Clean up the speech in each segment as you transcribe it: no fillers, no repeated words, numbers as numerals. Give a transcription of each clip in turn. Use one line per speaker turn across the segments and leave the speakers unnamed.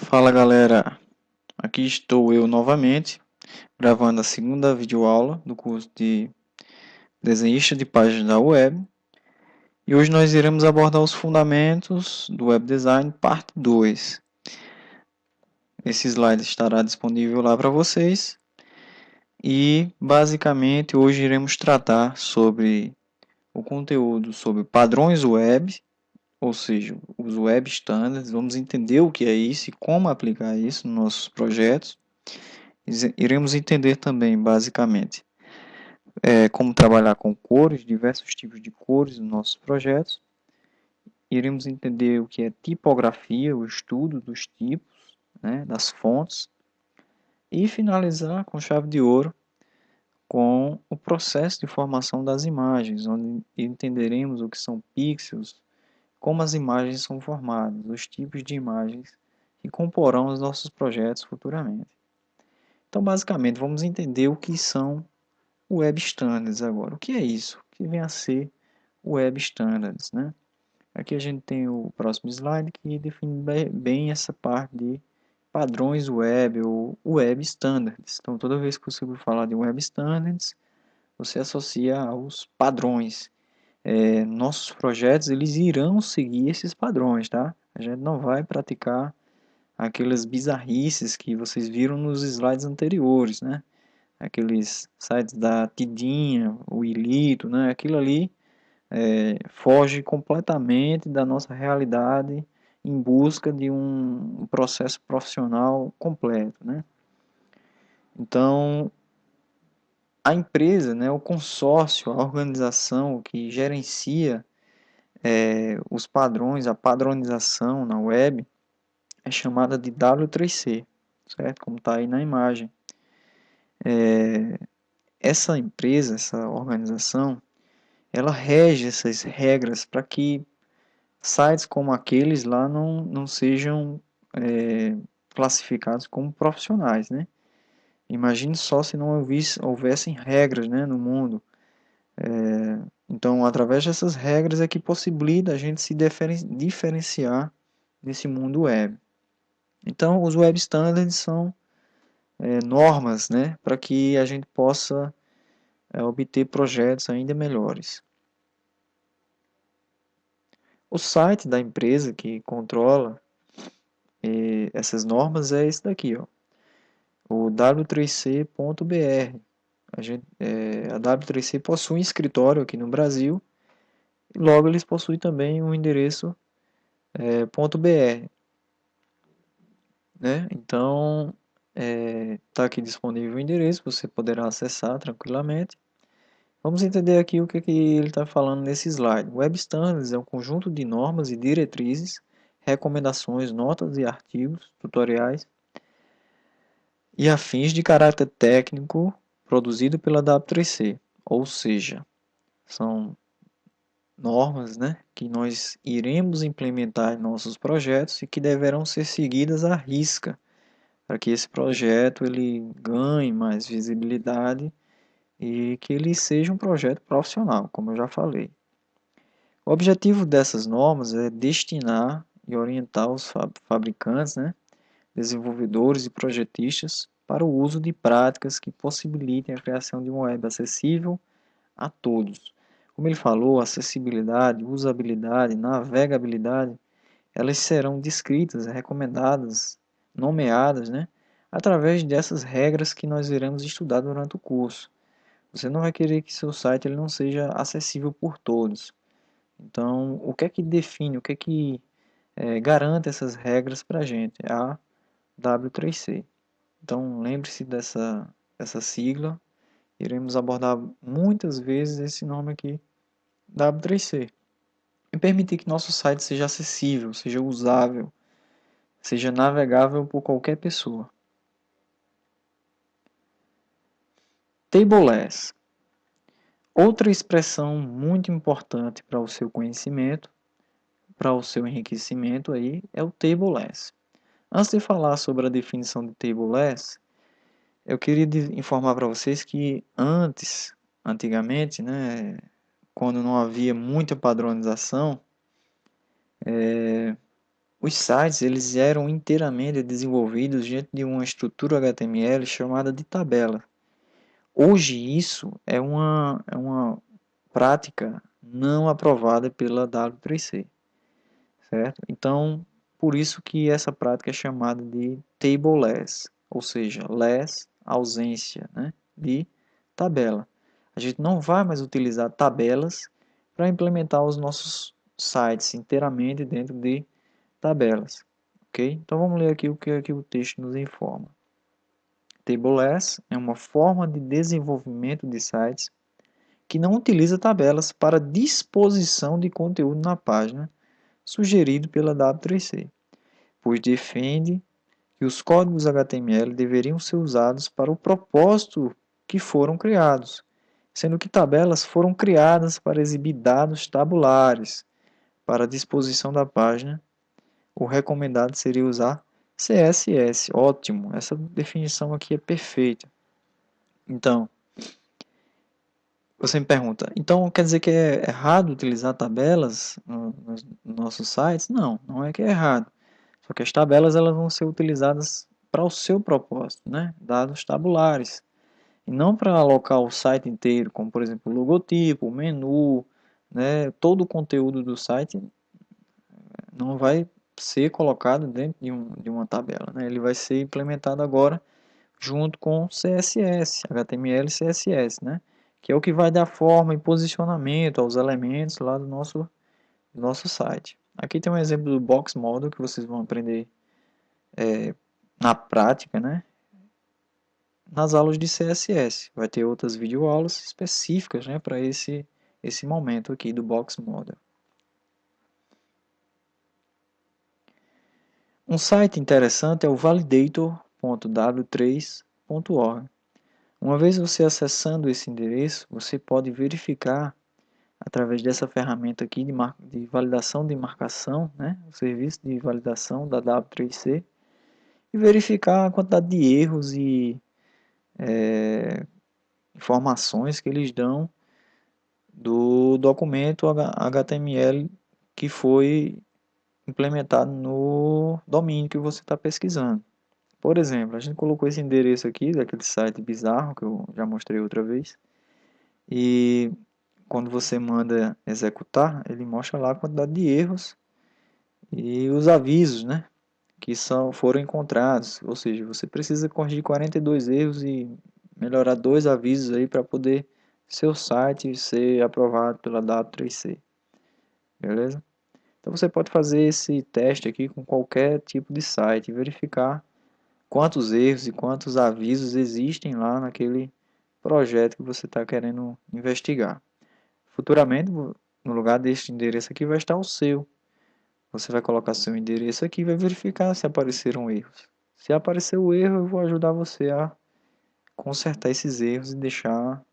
Fala galera, aqui estou eu novamente gravando a segunda videoaula do curso de desenhista de páginas da web e hoje nós iremos abordar os fundamentos do web design parte 2. Esse slide estará disponível lá para vocês e basicamente hoje iremos tratar sobre o conteúdo sobre padrões web, ou seja, os web standards. Vamos entender o que é isso e como aplicar isso nos nossos projetos. Iremos entender também, basicamente, como trabalhar com cores, diversos tipos de cores nos nossos projetos. Iremos entender o que é tipografia, o estudo dos tipos, né, das fontes. E finalizar com chave de ouro com o processo de formação das imagens, onde entenderemos o que são pixels, como as imagens são formadas, os tipos de imagens que comporão os nossos projetos futuramente. Então, basicamente, vamos entender o que são Web Standards agora. O que é isso? O que vem a ser Web Standards, né? Aqui a gente tem o próximo slide que define bem essa parte de padrões web ou Web Standards. Então, toda vez que você for falar de Web Standards, você associa aos padrões. Nossos projetos eles irão seguir esses padrões, tá? A gente não vai praticar aquelas bizarrices que vocês viram nos slides anteriores, né? Aqueles sites da Tidinha, o Ilito, né? Aquilo ali foge completamente da nossa realidade em busca de um processo profissional completo, né? Então, a empresa, né, o consórcio, a organização que gerencia os padrões, a padronização na web, é chamada de W3C, certo? Como está aí na imagem. Essa empresa, essa organização, ela rege essas regras para que sites como aqueles lá não sejam classificados como profissionais, né? Imagine só se não houvessem regras, né, no mundo. Então, através dessas regras é que possibilita a gente se diferenciar nesse mundo web. Então, os web standards são normas, né, para que a gente possa obter projetos ainda melhores. O site da empresa que controla essas normas é esse daqui, ó, o w3c.br. A W3C possui um escritório aqui no Brasil e logo eles possuem também um endereço .br, né? Então está aqui disponível o endereço, você poderá acessar tranquilamente. Vamos entender aqui o que ele está falando nesse slide. Web Standards é um conjunto de normas e diretrizes, recomendações, notas e artigos, tutoriais e afins de caráter técnico produzido pela W3C, ou seja, são normas, né, que nós iremos implementar em nossos projetos e que deverão ser seguidas à risca, para que esse projeto ele ganhe mais visibilidade e que ele seja um projeto profissional, como eu já falei. O objetivo dessas normas é destinar e orientar os fabricantes, né, desenvolvedores e projetistas para o uso de práticas que possibilitem a criação de uma web acessível a todos. Como ele falou, acessibilidade, usabilidade, navegabilidade, elas serão descritas, recomendadas, nomeadas, né, através dessas regras que nós iremos estudar durante o curso. Você não vai querer que seu site ele não seja acessível por todos. Então, o que é que define, o que é que garante essas regras para a gente? É a W3C. Então, lembre-se dessa sigla. Iremos abordar muitas vezes esse nome aqui, W3C. E permitir que nosso site seja acessível, seja usável, seja navegável por qualquer pessoa. Tableless. Outra expressão muito importante para o seu conhecimento, para o seu enriquecimento aí, é o tableless. Antes de falar sobre a definição de tableless, eu queria informar para vocês que antigamente, né, quando não havia muita padronização, Os sites eles eram inteiramente desenvolvidos dentro de uma estrutura HTML chamada de tabela. Hoje isso é uma prática não aprovada pela W3C, certo? Então, por isso que essa prática é chamada de tableless, ou seja, less, ausência, né, de tabela. A gente não vai mais utilizar tabelas para implementar os nossos sites inteiramente dentro de tabelas, ok? Então vamos ler aqui o que o texto nos informa. Tableless é uma forma de desenvolvimento de sites que não utiliza tabelas para disposição de conteúdo na página, sugerido pela W3C, pois defende que os códigos HTML deveriam ser usados para o propósito que foram criados, sendo que tabelas foram criadas para exibir dados tabulares para a disposição da página. O recomendado seria usar CSS. Ótimo, essa definição aqui é perfeita. Então, você me pergunta, então quer dizer que é errado utilizar tabelas nos nossos sites? Não, não é que é errado. Só que as tabelas elas vão ser utilizadas para o seu propósito, né? Dados tabulares. E não para alocar o site inteiro, como por exemplo o logotipo, o menu, né? Todo o conteúdo do site não vai ser colocado dentro de uma tabela, né? Ele vai ser implementado agora junto com CSS, HTML e CSS, né? Que é o que vai dar forma e posicionamento aos elementos lá do nosso site. Aqui tem um exemplo do Box Model que vocês vão aprender na prática, né? Nas aulas de CSS. Vai ter outras videoaulas específicas, né? Para esse momento aqui do Box Model. Um site interessante é o validator.w3.org. Uma vez você acessando esse endereço, você pode verificar através dessa ferramenta aqui de validação de marcação, né, o serviço de validação da W3C, e verificar a quantidade de erros e informações que eles dão do documento HTML que foi implementado no domínio que você está pesquisando. Por exemplo, a gente colocou esse endereço aqui daquele site bizarro que eu já mostrei outra vez, e quando você manda executar, ele mostra lá a quantidade de erros e os avisos, né, que foram encontrados. Ou seja, você precisa corrigir 42 erros e melhorar 2 avisos aí para poder seu site ser aprovado pela W3C. Beleza? Então você pode fazer esse teste aqui com qualquer tipo de site e verificar quantos erros e quantos avisos existem lá naquele projeto que você está querendo investigar. Futuramente, no lugar deste endereço aqui vai estar o seu. Você vai colocar seu endereço aqui e vai verificar se apareceram erros. Se aparecer o erro, eu vou ajudar você a consertar esses erros e deixar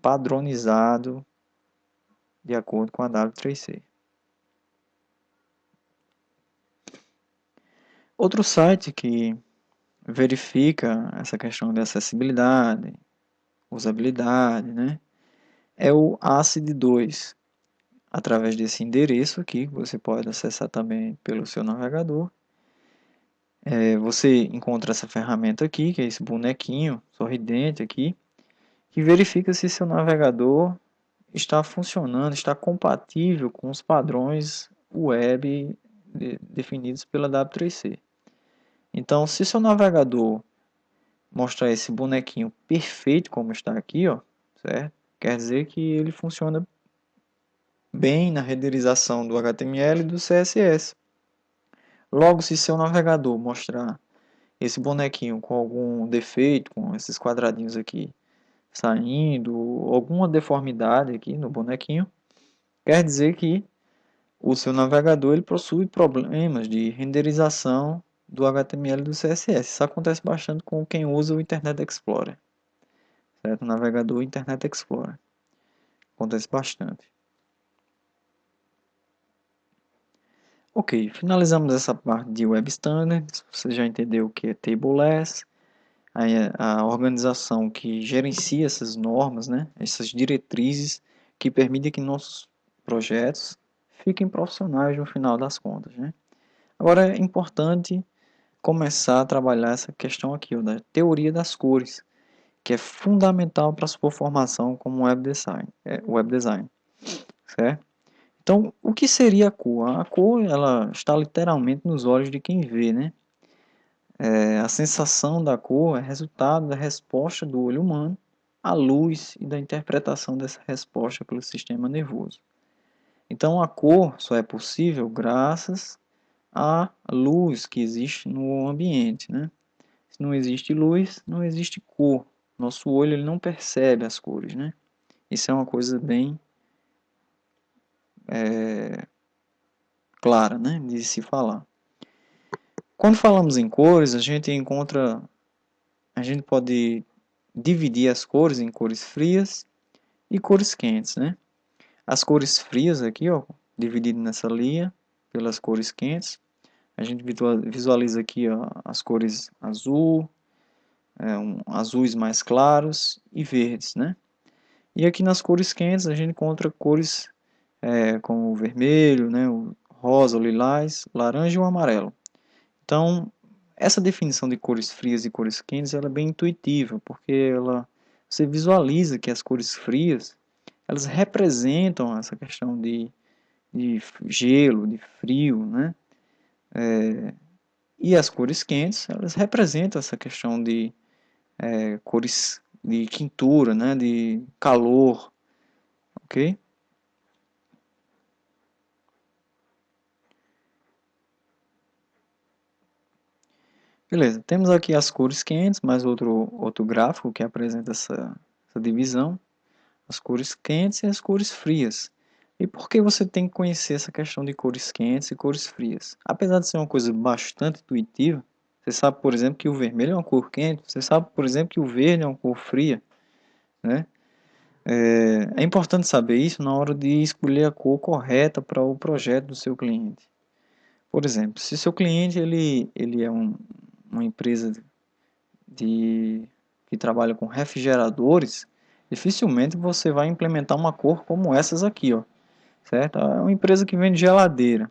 padronizado de acordo com a W3C. Outro site que verifica essa questão de acessibilidade, usabilidade, né, é o ACID2. Através desse endereço aqui, você pode acessar também pelo seu navegador. Você encontra essa ferramenta aqui, que é esse bonequinho sorridente aqui, que verifica se seu navegador está funcionando, está compatível com os padrões web definidos pela W3C. Então, se seu navegador mostrar esse bonequinho perfeito como está aqui, ó, certo? Quer dizer que ele funciona bem na renderização do HTML e do CSS. Logo, se seu navegador mostrar esse bonequinho com algum defeito, com esses quadradinhos aqui saindo, alguma deformidade aqui no bonequinho, quer dizer que o seu navegador ele possui problemas de renderização do HTML e do CSS. Isso acontece bastante com quem usa o Internet Explorer, certo? O navegador Internet Explorer. Acontece bastante. Ok, finalizamos essa parte de Web Standards. Você já entendeu o que é Tableless, a organização que gerencia essas normas, né? Essas diretrizes que permitem que nossos projetos fiquem profissionais no final das contas, né? Agora é importante começar a trabalhar essa questão aqui, ó, da teoria das cores, que é fundamental para a sua formação como web design, certo? Então, o que seria a cor? A cor, ela está literalmente nos olhos de quem vê, né? A sensação da cor é resultado da resposta do olho humano à luz e da interpretação dessa resposta pelo sistema nervoso. Então, a cor só é possível graças à luz que existe no ambiente, né? Se não existe luz, não existe cor. Nosso olho ele não percebe as cores, né? Isso é uma coisa bem clara, né, de se falar. Quando falamos em cores, a gente pode dividir as cores em cores frias e cores quentes, né? As cores frias aqui, ó, dividido nessa linha pelas cores quentes, a gente visualiza aqui, ó, as cores azul, azuis mais claros e verdes, né? E aqui nas cores quentes a gente encontra cores como o vermelho, né, o rosa, o lilás, laranja e o amarelo. Então, essa definição de cores frias e cores quentes ela é bem intuitiva, porque você visualiza que as cores frias elas representam essa questão de gelo, de frio, né? E as cores quentes elas representam essa questão de cores de quintura, né? De calor, ok? Beleza, temos aqui as cores quentes, mais outro gráfico que apresenta essa divisão. As cores quentes e as cores frias. E por que você tem que conhecer essa questão de cores quentes e cores frias? Apesar de ser uma coisa bastante intuitiva, você sabe, por exemplo, que o vermelho é uma cor quente, você sabe, por exemplo, que o verde é uma cor fria, né? É importante saber isso na hora de escolher a cor correta para o projeto do seu cliente. Por exemplo, se seu cliente ele é uma empresa de, que trabalha com refrigeradores, dificilmente você vai implementar uma cor como essas aqui, ó, certo? É uma empresa que vende geladeira.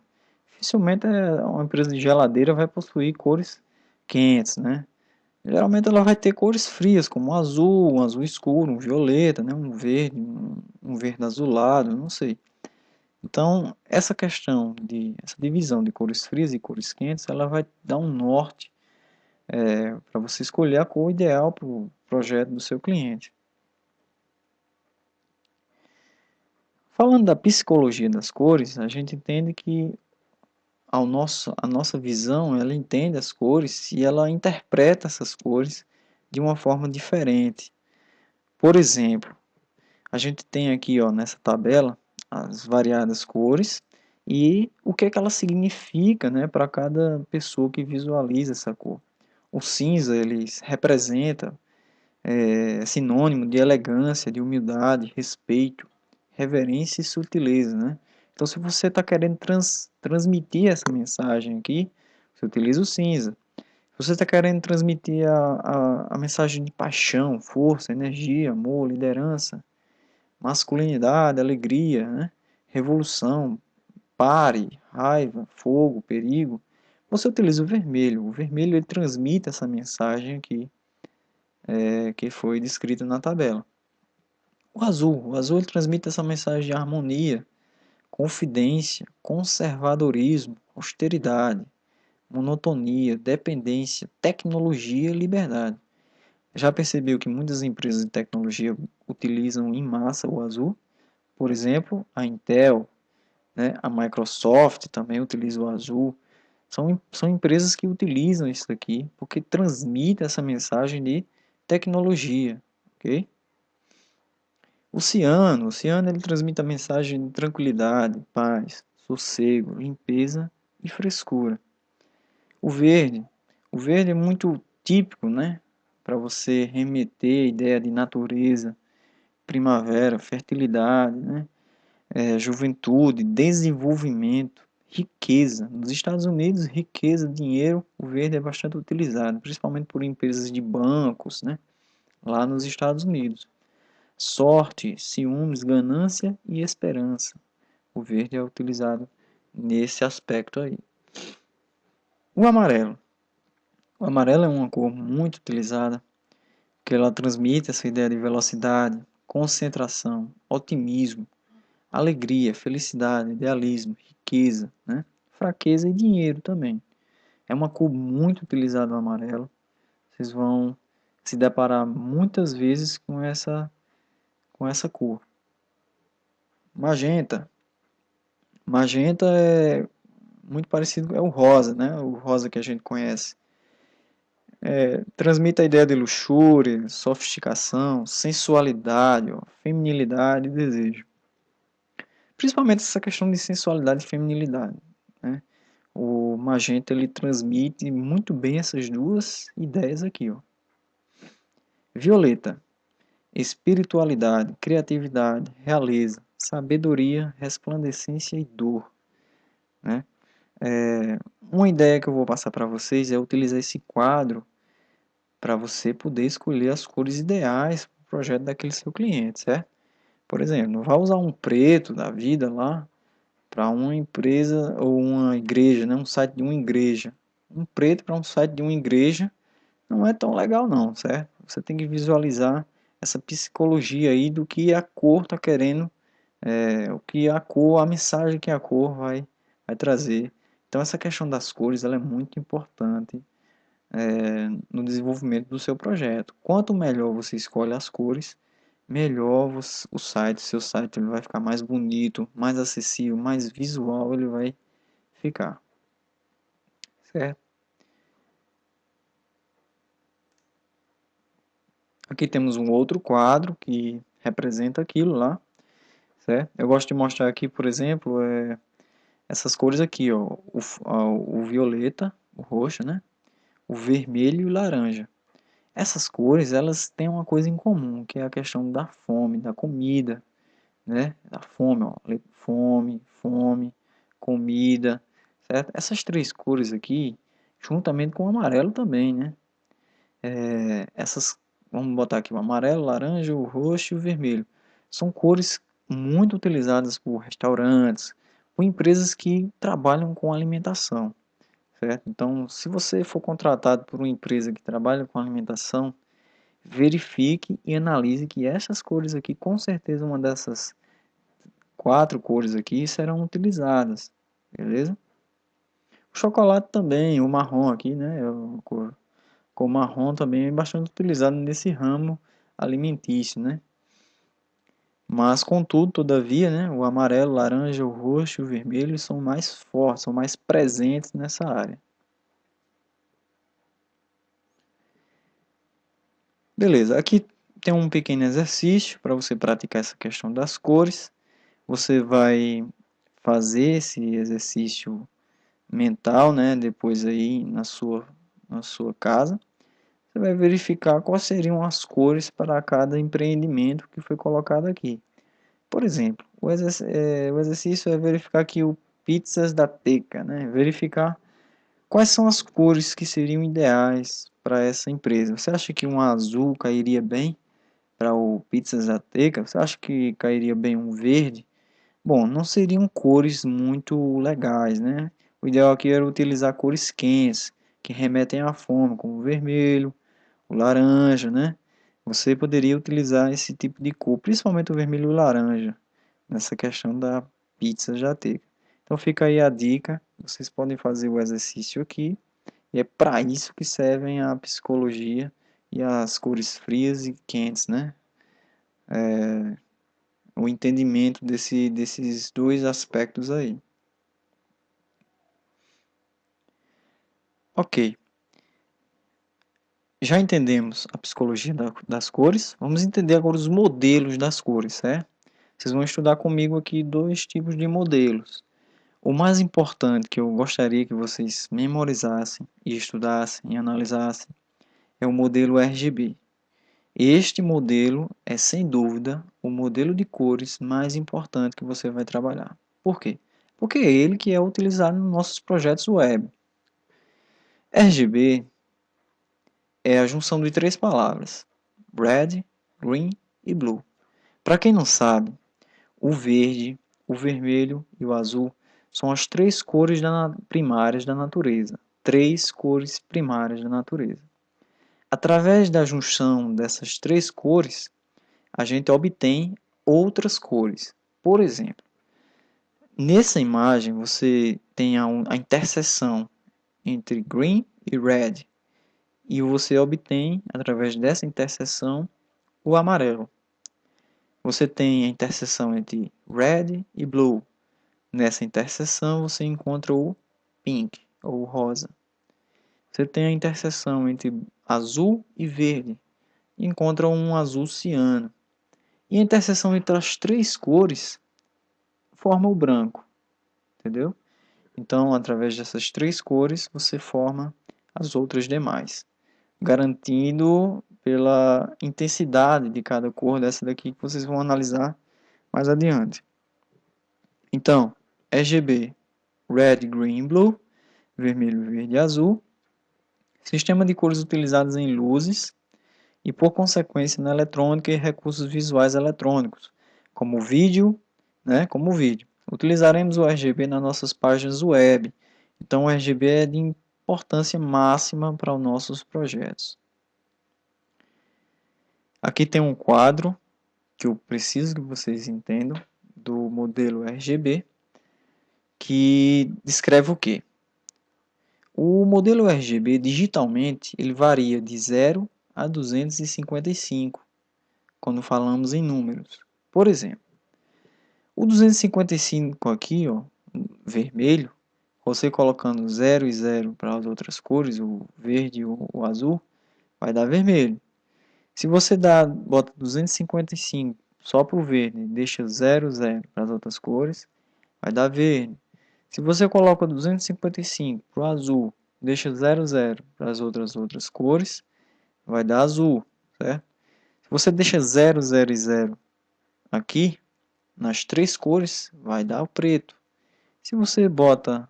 Dificilmente uma empresa de geladeira vai possuir cores quentes, né? Geralmente ela vai ter cores frias, como um azul escuro, um violeta, né? Um verde azulado, não sei. Então, essa divisão de cores frias e cores quentes, ela vai dar um norte para você escolher a cor ideal para o projeto do seu cliente. Falando da psicologia das cores, a gente entende que a nossa visão, ela entende as cores e ela interpreta essas cores de uma forma diferente. Por exemplo, a gente tem aqui, ó, nessa tabela as variadas cores e o que é que ela significa, né, para cada pessoa que visualiza essa cor. O cinza ele representa sinônimo de elegância, de humildade, respeito, reverência e sutileza, né? Então, se você está querendo transmitir essa mensagem aqui, você utiliza o cinza. Se você está querendo transmitir a mensagem de paixão, força, energia, amor, liderança, masculinidade, alegria, né? Revolução, pare, raiva, fogo, perigo, você utiliza o vermelho. O vermelho ele transmite essa mensagem aqui que foi descrita na tabela. O azul ele transmite essa mensagem de harmonia, confidência, conservadorismo, austeridade, monotonia, dependência, tecnologia e liberdade. Já percebeu que muitas empresas de tecnologia utilizam em massa o azul? Por exemplo, a Intel, né, a Microsoft também utiliza o azul. São empresas que utilizam isso aqui porque transmite essa mensagem de tecnologia, ok? O ciano ele transmite a mensagem de tranquilidade, paz, sossego, limpeza e frescura. O verde, o verde é muito típico, né? Para você remeter a ideia de natureza, primavera, fertilidade, né? Juventude, desenvolvimento, riqueza. Nos Estados Unidos, riqueza, dinheiro, o verde é bastante utilizado, principalmente por empresas de bancos, né? Lá nos Estados Unidos. Sorte, ciúmes, ganância e esperança. O verde é utilizado nesse aspecto aí. O amarelo. O amarelo é uma cor muito utilizada, porque ela transmite essa ideia de velocidade, concentração, otimismo, alegria, felicidade, idealismo, riqueza, né? Fraqueza e dinheiro também. É uma cor muito utilizada o amarelo. Vocês vão se deparar muitas vezes com essa cor. Magenta. Magenta é muito parecido, é o rosa, né? O rosa que a gente conhece. Transmite a ideia de luxúria, sofisticação, sensualidade, ó, feminilidade e desejo. Principalmente essa questão de sensualidade e feminilidade, né? O magenta ele transmite muito bem essas duas ideias aqui, ó. Violeta, espiritualidade, criatividade, realeza, sabedoria, resplandecência e dor, né? Uma ideia que eu vou passar para vocês é utilizar esse quadro para você poder escolher as cores ideais para o projeto daquele seu cliente, certo? Por exemplo, não vai usar um preto da vida lá para uma empresa ou uma igreja, né? Um site de uma igreja. Um preto para um site de uma igreja não é tão legal não, certo? Você tem que visualizar essa psicologia aí do que a cor está querendo, o que a cor, a mensagem que a cor vai trazer. Então essa questão das cores ela é muito importante no desenvolvimento do seu projeto. Quanto melhor você escolhe as cores, melhor o site, seu site ele vai ficar mais bonito, mais acessível, mais visual ele vai ficar, certo? Aqui temos um outro quadro que representa aquilo lá, certo? Eu gosto de mostrar aqui, por exemplo, essas cores aqui, ó, o violeta, o roxo, né? O vermelho e o laranja. Essas cores, elas têm uma coisa em comum, que é a questão da fome, da comida, né? Da fome, ó, fome, fome, comida, certo? Essas três cores aqui, juntamente com o amarelo também, né? Vamos botar aqui o amarelo, o laranja, o roxo e o vermelho. São cores muito utilizadas por restaurantes, por empresas que trabalham com alimentação, certo? Então, se você for contratado por uma empresa que trabalha com alimentação, verifique e analise que essas cores aqui, com certeza uma dessas quatro cores aqui serão utilizadas, beleza? O chocolate também, o marrom aqui, né? Cor marrom também é bastante utilizado nesse ramo alimentício, né? Mas, contudo, todavia, né, o amarelo, o laranja, o roxo e o vermelho são mais fortes, são mais presentes nessa área. Beleza, aqui tem um pequeno exercício para você praticar essa questão das cores. Você vai fazer esse exercício mental, né, depois aí na sua casa. Você vai verificar quais seriam as cores para cada empreendimento que foi colocado aqui. Por exemplo, o exercício é verificar aqui o Pizzas da Teca, né? Verificar quais são as cores que seriam ideais para essa empresa. Você acha que um azul cairia bem para o Pizzas da Teca? Você acha que cairia bem um verde? Bom, não seriam cores muito legais, né? O ideal aqui era utilizar cores quentes, que remetem à fome, como o vermelho, o laranja, né? Você poderia utilizar esse tipo de cor, principalmente o vermelho e o laranja, nessa questão da pizza jateca. Então fica aí a dica, vocês podem fazer o exercício aqui, e é para isso que servem a psicologia e as cores frias e quentes, né? O entendimento desses dois aspectos aí. Ok, já entendemos a psicologia das cores, vamos entender agora os modelos das cores, certo? Vocês vão estudar comigo aqui dois tipos de modelos. O mais importante que eu gostaria que vocês memorizassem e estudassem e analisassem é o modelo RGB. Este modelo é, sem dúvida, o modelo de cores mais importante que você vai trabalhar. Por quê? Porque é ele que é utilizado nos nossos projetos web. RGB é a junção de três palavras: Red, Green e Blue. Para quem não sabe, o verde, o vermelho e o azul são as três cores primárias da natureza. três cores primárias da natureza. Através da junção dessas três cores, a gente obtém outras cores. Por exemplo, nessa imagem você tem a interseção entre green e red, e você obtém, através dessa interseção, o amarelo. Você tem a interseção entre red e blue. Nessa interseção você encontra o pink, ou rosa. Você tem a interseção entre azul e verde, e encontra um azul ciano. E a interseção entre as três cores forma o branco, entendeu? Então, através dessas três cores, você forma as outras demais, garantindo pela intensidade de cada cor dessa daqui que vocês vão analisar mais adiante. Então, RGB, Red, Green, Blue, vermelho, verde e azul, sistema de cores utilizados em luzes e, por consequência, na eletrônica e recursos visuais eletrônicos, como vídeo, como vídeo. Utilizaremos o RGB nas nossas páginas web. Então, o RGB é de importância máxima para os nossos projetos. Aqui tem um quadro que eu preciso que vocês entendam do modelo RGB, que descreve o quê? O modelo RGB digitalmente ele varia de 0 a 255 quando falamos em números. Por exemplo, o 255 aqui, ó, vermelho, você colocando 0 e 0 para as outras cores, o verde e o azul, vai dar vermelho. Se você bota 255 só para o verde e deixa 0, 0 para as outras cores, vai dar verde. Se você coloca 255 para o azul, deixa 0, 0 para as outras cores, vai dar azul, certo? Se você deixa 0, 0 e 0 aqui, nas três cores, vai dar o preto. Se você bota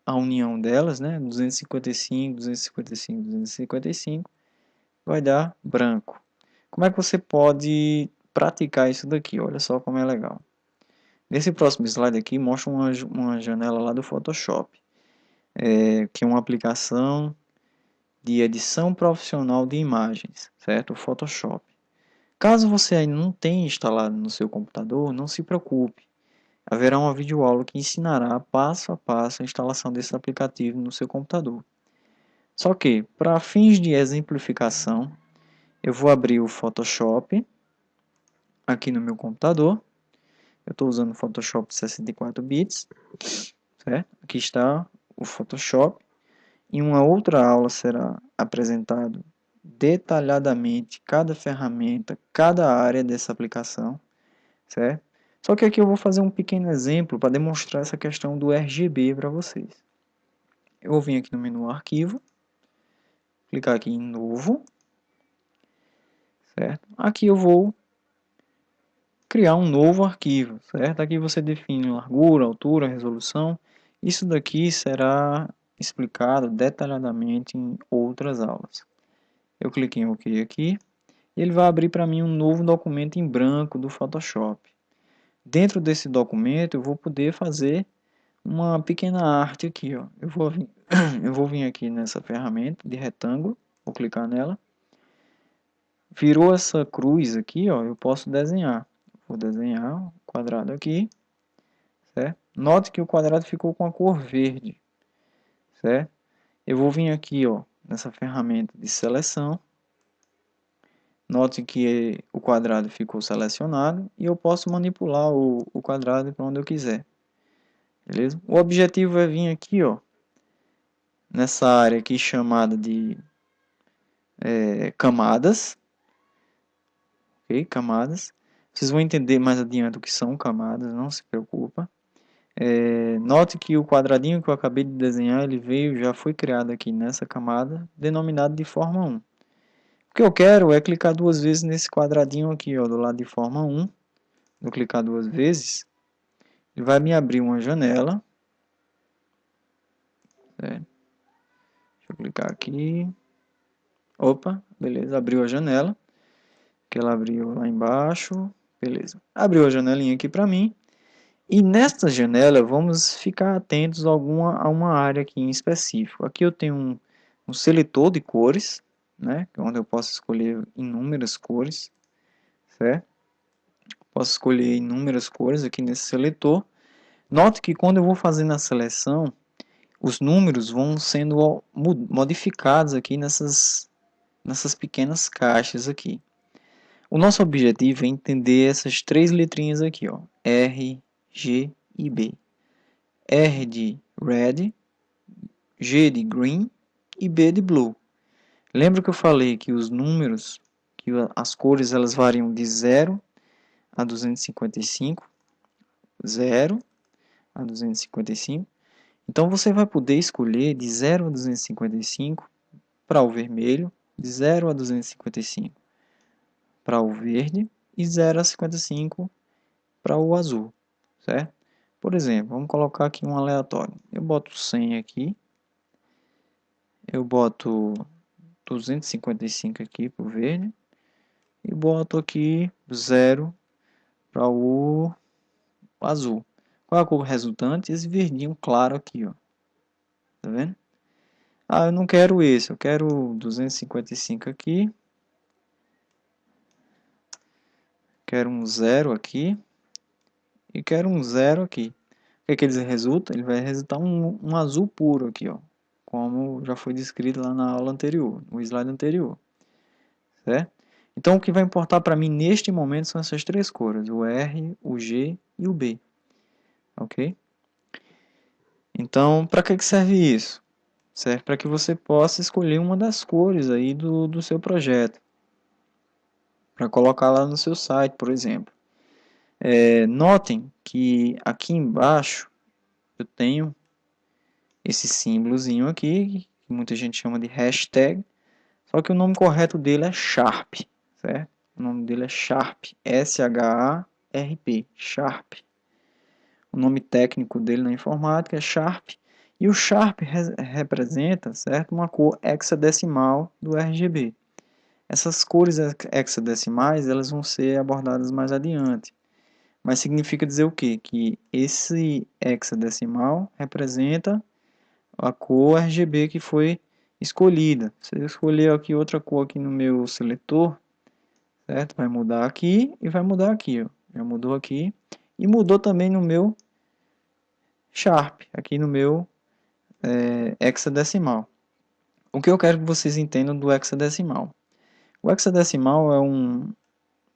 a união delas, 255, 255, 255, vai dar branco. Como é que você pode praticar isso daqui? Olha só como é legal. Nesse próximo slide aqui, mostra uma janela lá do Photoshop, que é uma aplicação de edição profissional de imagens, certo? O Photoshop. Caso você ainda não tenha instalado no seu computador, não se preocupe. Haverá uma videoaula que ensinará passo a passo a instalação desse aplicativo no seu computador. Só que, para fins de exemplificação, eu vou abrir o Photoshop aqui no meu computador. Eu estou usando o Photoshop 64 bits, certo? Aqui está o Photoshop. Em uma outra aula será apresentado detalhadamente cada ferramenta, cada área dessa aplicação, certo? Só que aqui eu vou fazer um pequeno exemplo para demonstrar essa questão do RGB para vocês. Eu vou vir aqui no menu Arquivo, clicar aqui em Novo, certo? Aqui eu vou criar um novo arquivo, certo? Aqui você define largura, altura, resolução. Isso daqui será explicado detalhadamente em outras aulas. Eu clico em OK aqui e ele vai abrir para mim um novo documento em branco do Photoshop. Dentro desse documento eu vou poder fazer uma pequena arte aqui, ó. Eu vou vir aqui nessa ferramenta de retângulo, vou clicar nela. Virou essa cruz aqui, ó, eu posso desenhar. Vou desenhar um quadrado aqui, certo? Note que o quadrado ficou com a cor verde, certo? Eu vou vir aqui, ó, nessa ferramenta de seleção. Note que o quadrado ficou selecionado e eu posso manipular o quadrado para onde eu quiser. Beleza? O objetivo é vir aqui, ó, nessa área aqui chamada de camadas. Ok? Camadas. Vocês vão entender mais adiante o que são camadas, não se preocupa. Note que o quadradinho que eu acabei de desenhar, ele já foi criado aqui nessa camada, denominado de forma 1. O que eu quero é clicar duas vezes nesse quadradinho aqui, ó, do lado de forma 1. Vou clicar duas vezes, ele vai me abrir uma janela. Certo? Deixa eu clicar aqui. Opa, beleza, abriu a janela. Que ela abriu lá embaixo. Beleza. Abriu a janelinha aqui para mim. E nesta janela vamos ficar atentos a uma área aqui em específico. Aqui eu tenho um seletor de cores, né, onde eu posso escolher inúmeras cores, certo? Posso escolher inúmeras cores aqui nesse seletor. Note que quando eu vou fazendo a seleção, os números vão sendo modificados aqui nessas pequenas caixas aqui. O nosso objetivo é entender essas três letrinhas aqui, ó, R, G e B. R de Red, G de Green e B de Blue. Lembra que eu falei que os números, que as cores elas variam de 0 a 255, 0 a 255. Então você vai poder escolher de 0 a 255 para o vermelho, de 0 a 255 para o verde e 0 a 55 para o azul, certo? Por exemplo, vamos colocar aqui um aleatório. Eu boto 100 aqui, eu boto 255 aqui para o verde e boto aqui 0 para o azul. Qual é a cor resultante? Esse verdinho claro aqui, ó. Tá vendo? Ah, eu não quero esse, eu quero 255 aqui. Quero um 0 aqui. E quero um 0 aqui. O que é que ele resulta? Ele vai resultar um azul puro aqui, ó. Como já foi descrito lá na aula anterior, no slide anterior. Certo? Então o que vai importar para mim neste momento são essas três cores, o R, o G e o B. Ok? Então, para que serve isso? Serve para que você possa escolher uma das cores aí do seu projeto. Para colocar lá no seu site, por exemplo. Notem que aqui embaixo eu tenho esse símbolozinho aqui, que muita gente chama de hashtag, só que o nome correto dele é Sharp, certo? O nome dele é Sharp, S-H-A-R-P, Sharp. O nome técnico dele na informática é Sharp, e o Sharp representa, certo, uma cor hexadecimal do RGB. Essas cores hexadecimais elas vão ser abordadas mais adiante. Mas significa dizer o quê? Que esse hexadecimal representa a cor RGB que foi escolhida. Se eu escolher aqui outra cor aqui no meu seletor, certo? Vai mudar aqui e vai mudar aqui, ó. Já mudou aqui e mudou também no meu Sharp, aqui no meu hexadecimal. O que eu quero que vocês entendam do hexadecimal? O hexadecimal é um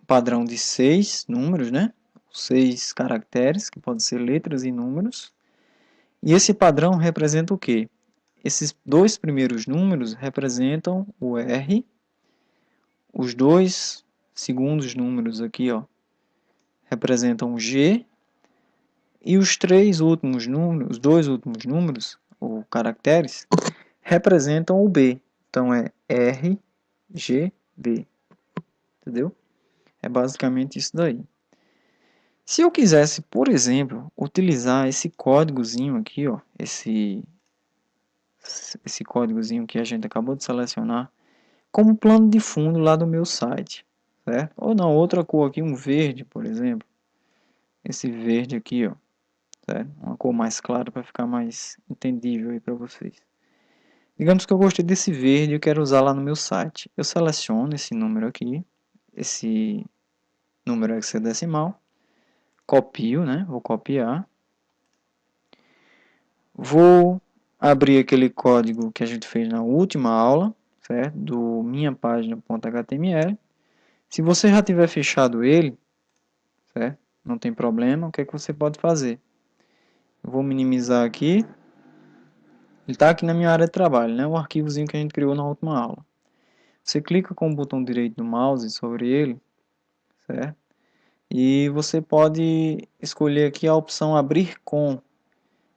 padrão de 6 números, né? 6 caracteres, que podem ser letras e números. E esse padrão representa o quê? Esses dois primeiros números representam o R, os dois segundos números aqui, ó, representam o G, e os três últimos números, os dois últimos números, ou caracteres, representam o B. Então é R, G, B. Entendeu? É basicamente isso daí. Se eu quisesse, por exemplo, utilizar esse códigozinho aqui, ó, esse códigozinho que a gente acabou de selecionar, como plano de fundo lá do meu site, certo? Ou não, outra cor aqui, um verde, por exemplo. Esse verde aqui, ó, certo? Uma cor mais clara para ficar mais entendível aí para vocês. Digamos que eu gostei desse verde e eu quero usar lá no meu site. Eu seleciono esse número aqui, esse número hexadecimal, copio, né? Vou copiar. Vou abrir aquele código que a gente fez na última aula, certo? Do minha página.html. Se você já tiver fechado ele, certo? Não tem problema, o que é que você pode fazer? Eu vou minimizar aqui. Ele está aqui na minha área de trabalho, né? O arquivozinho que a gente criou na última aula. Você clica com o botão direito do mouse sobre ele, certo? E você pode escolher aqui a opção abrir com.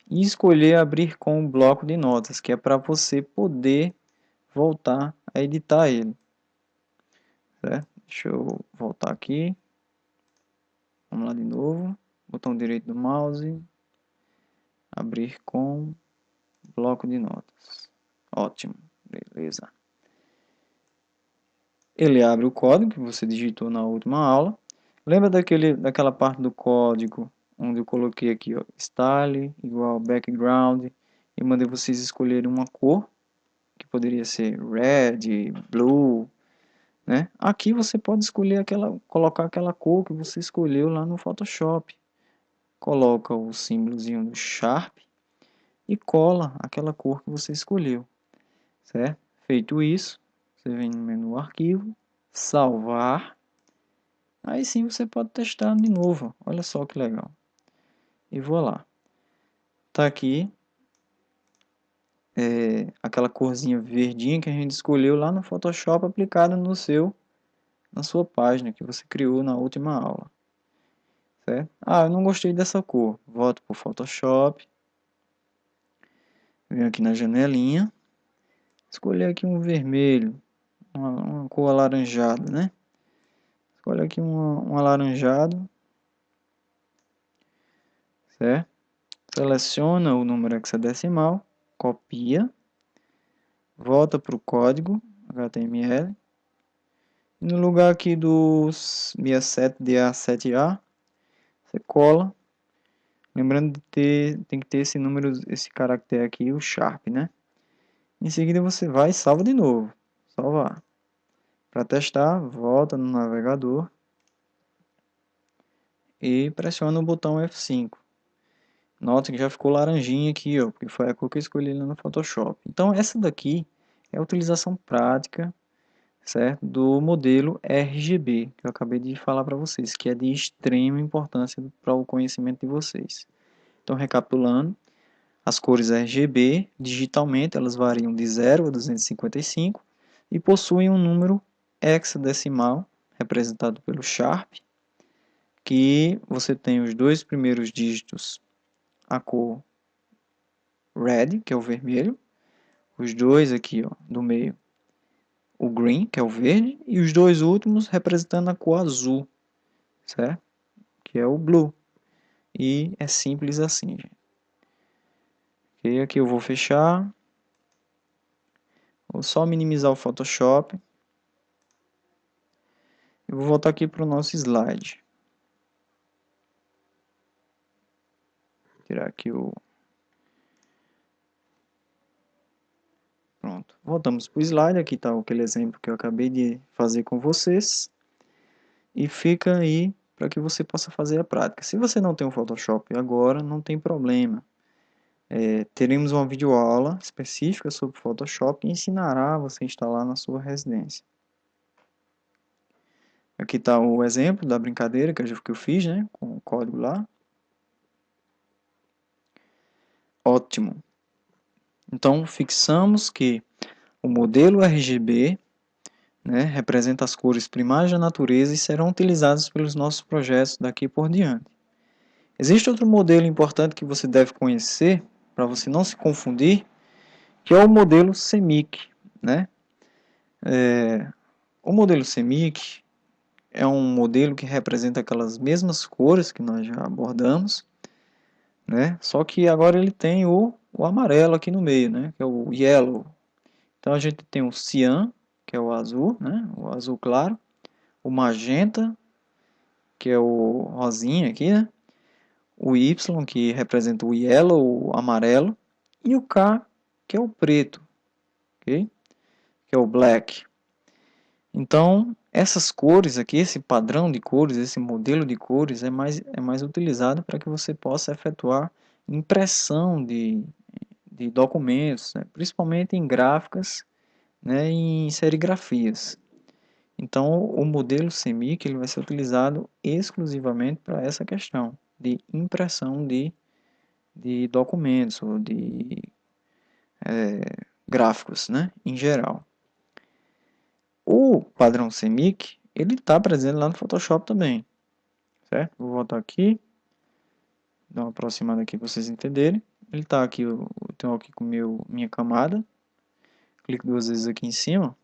E escolher abrir com o bloco de notas, que é para você poder voltar a editar ele. Certo? Deixa eu voltar aqui. Vamos lá de novo. Botão direito do mouse. Abrir com bloco de notas. Ótimo. Beleza. Ele abre o código que você digitou na última aula. Lembra daquela parte do código onde eu coloquei aqui, ó, style igual background, e mandei vocês escolherem uma cor, que poderia ser red, blue, né? Aqui você pode escolher colocar aquela cor que você escolheu lá no Photoshop. Coloca o símbolozinho do Sharp e cola aquela cor que você escolheu, certo? Feito isso, você vem no menu Arquivo, Salvar, aí sim você pode testar de novo, olha só que legal. E vou lá. Tá aqui aquela corzinha verdinha que a gente escolheu lá no Photoshop aplicada na sua página que você criou na última aula, certo? Ah, eu não gostei dessa cor. Volto para o Photoshop, venho aqui na janelinha, escolher aqui um vermelho, uma cor alaranjada, né? Escolhe aqui um alaranjado, certo? Seleciona o número hexadecimal, copia, volta para o código HTML, e no lugar aqui do 67DA7A, você cola, lembrando de tem que ter esse número, esse caractere aqui, o Sharp, né? Em seguida você vai e salva de novo, salvar. Para testar, volta no navegador e pressiona o botão F5. Nota que já ficou laranjinha aqui, ó, porque foi a cor que eu escolhi lá no Photoshop. Então essa daqui é a utilização prática, certo, do modelo RGB, que eu acabei de falar para vocês, que é de extrema importância para o conhecimento de vocês. Então, recapitulando, as cores RGB, digitalmente, elas variam de 0 a 255 e possuem um número hexadecimal, representado pelo Sharp, que você tem os dois primeiros dígitos, a cor red, que é o vermelho, os dois aqui, ó, do meio, o green, que é o verde, e os dois últimos representando a cor azul, certo? Que é o blue. E é simples assim, gente. Ok, aqui eu vou fechar. Vou só minimizar o Photoshop. E vou voltar aqui para o nosso slide. Tirar aqui o... Pronto. Voltamos para o slide. Aqui está aquele exemplo que eu acabei de fazer com vocês. E fica aí para que você possa fazer a prática. Se você não tem o Photoshop agora, não tem problema. Teremos uma videoaula específica sobre Photoshop que ensinará você a instalar na sua residência. Aqui está o exemplo da brincadeira que eu fiz, né, com o código lá. Ótimo. Então, fixamos que o modelo RGB, né, representa as cores primárias da natureza e serão utilizadas pelos nossos projetos daqui por diante. Existe outro modelo importante que você deve conhecer, para você não se confundir, que é o modelo CMYK, né? O modelo CMYK é um modelo que representa aquelas mesmas cores que nós já abordamos, né? Só que agora ele tem o amarelo aqui no meio, né? Que é o yellow. Então a gente tem o cian, que é o azul, né? O azul claro, o magenta, que é o rosinha aqui, né? O Y, que representa o yellow, o amarelo, e o K, que é o preto, ok? Que é o black. Então, essas cores aqui, esse padrão de cores, esse modelo de cores é mais utilizado para que você possa efetuar impressão de documentos, né? Principalmente em gráficas, né? E em serigrafias. Então, o modelo CMYK ele vai ser utilizado exclusivamente para essa questão de impressão de documentos ou de gráficos, né? Em geral. O padrão CMYK ele está presente lá no Photoshop também, certo? Vou voltar aqui, dar uma aproximada aqui para vocês entenderem. Ele está aqui, eu tenho aqui com minha camada, clico duas vezes aqui em cima.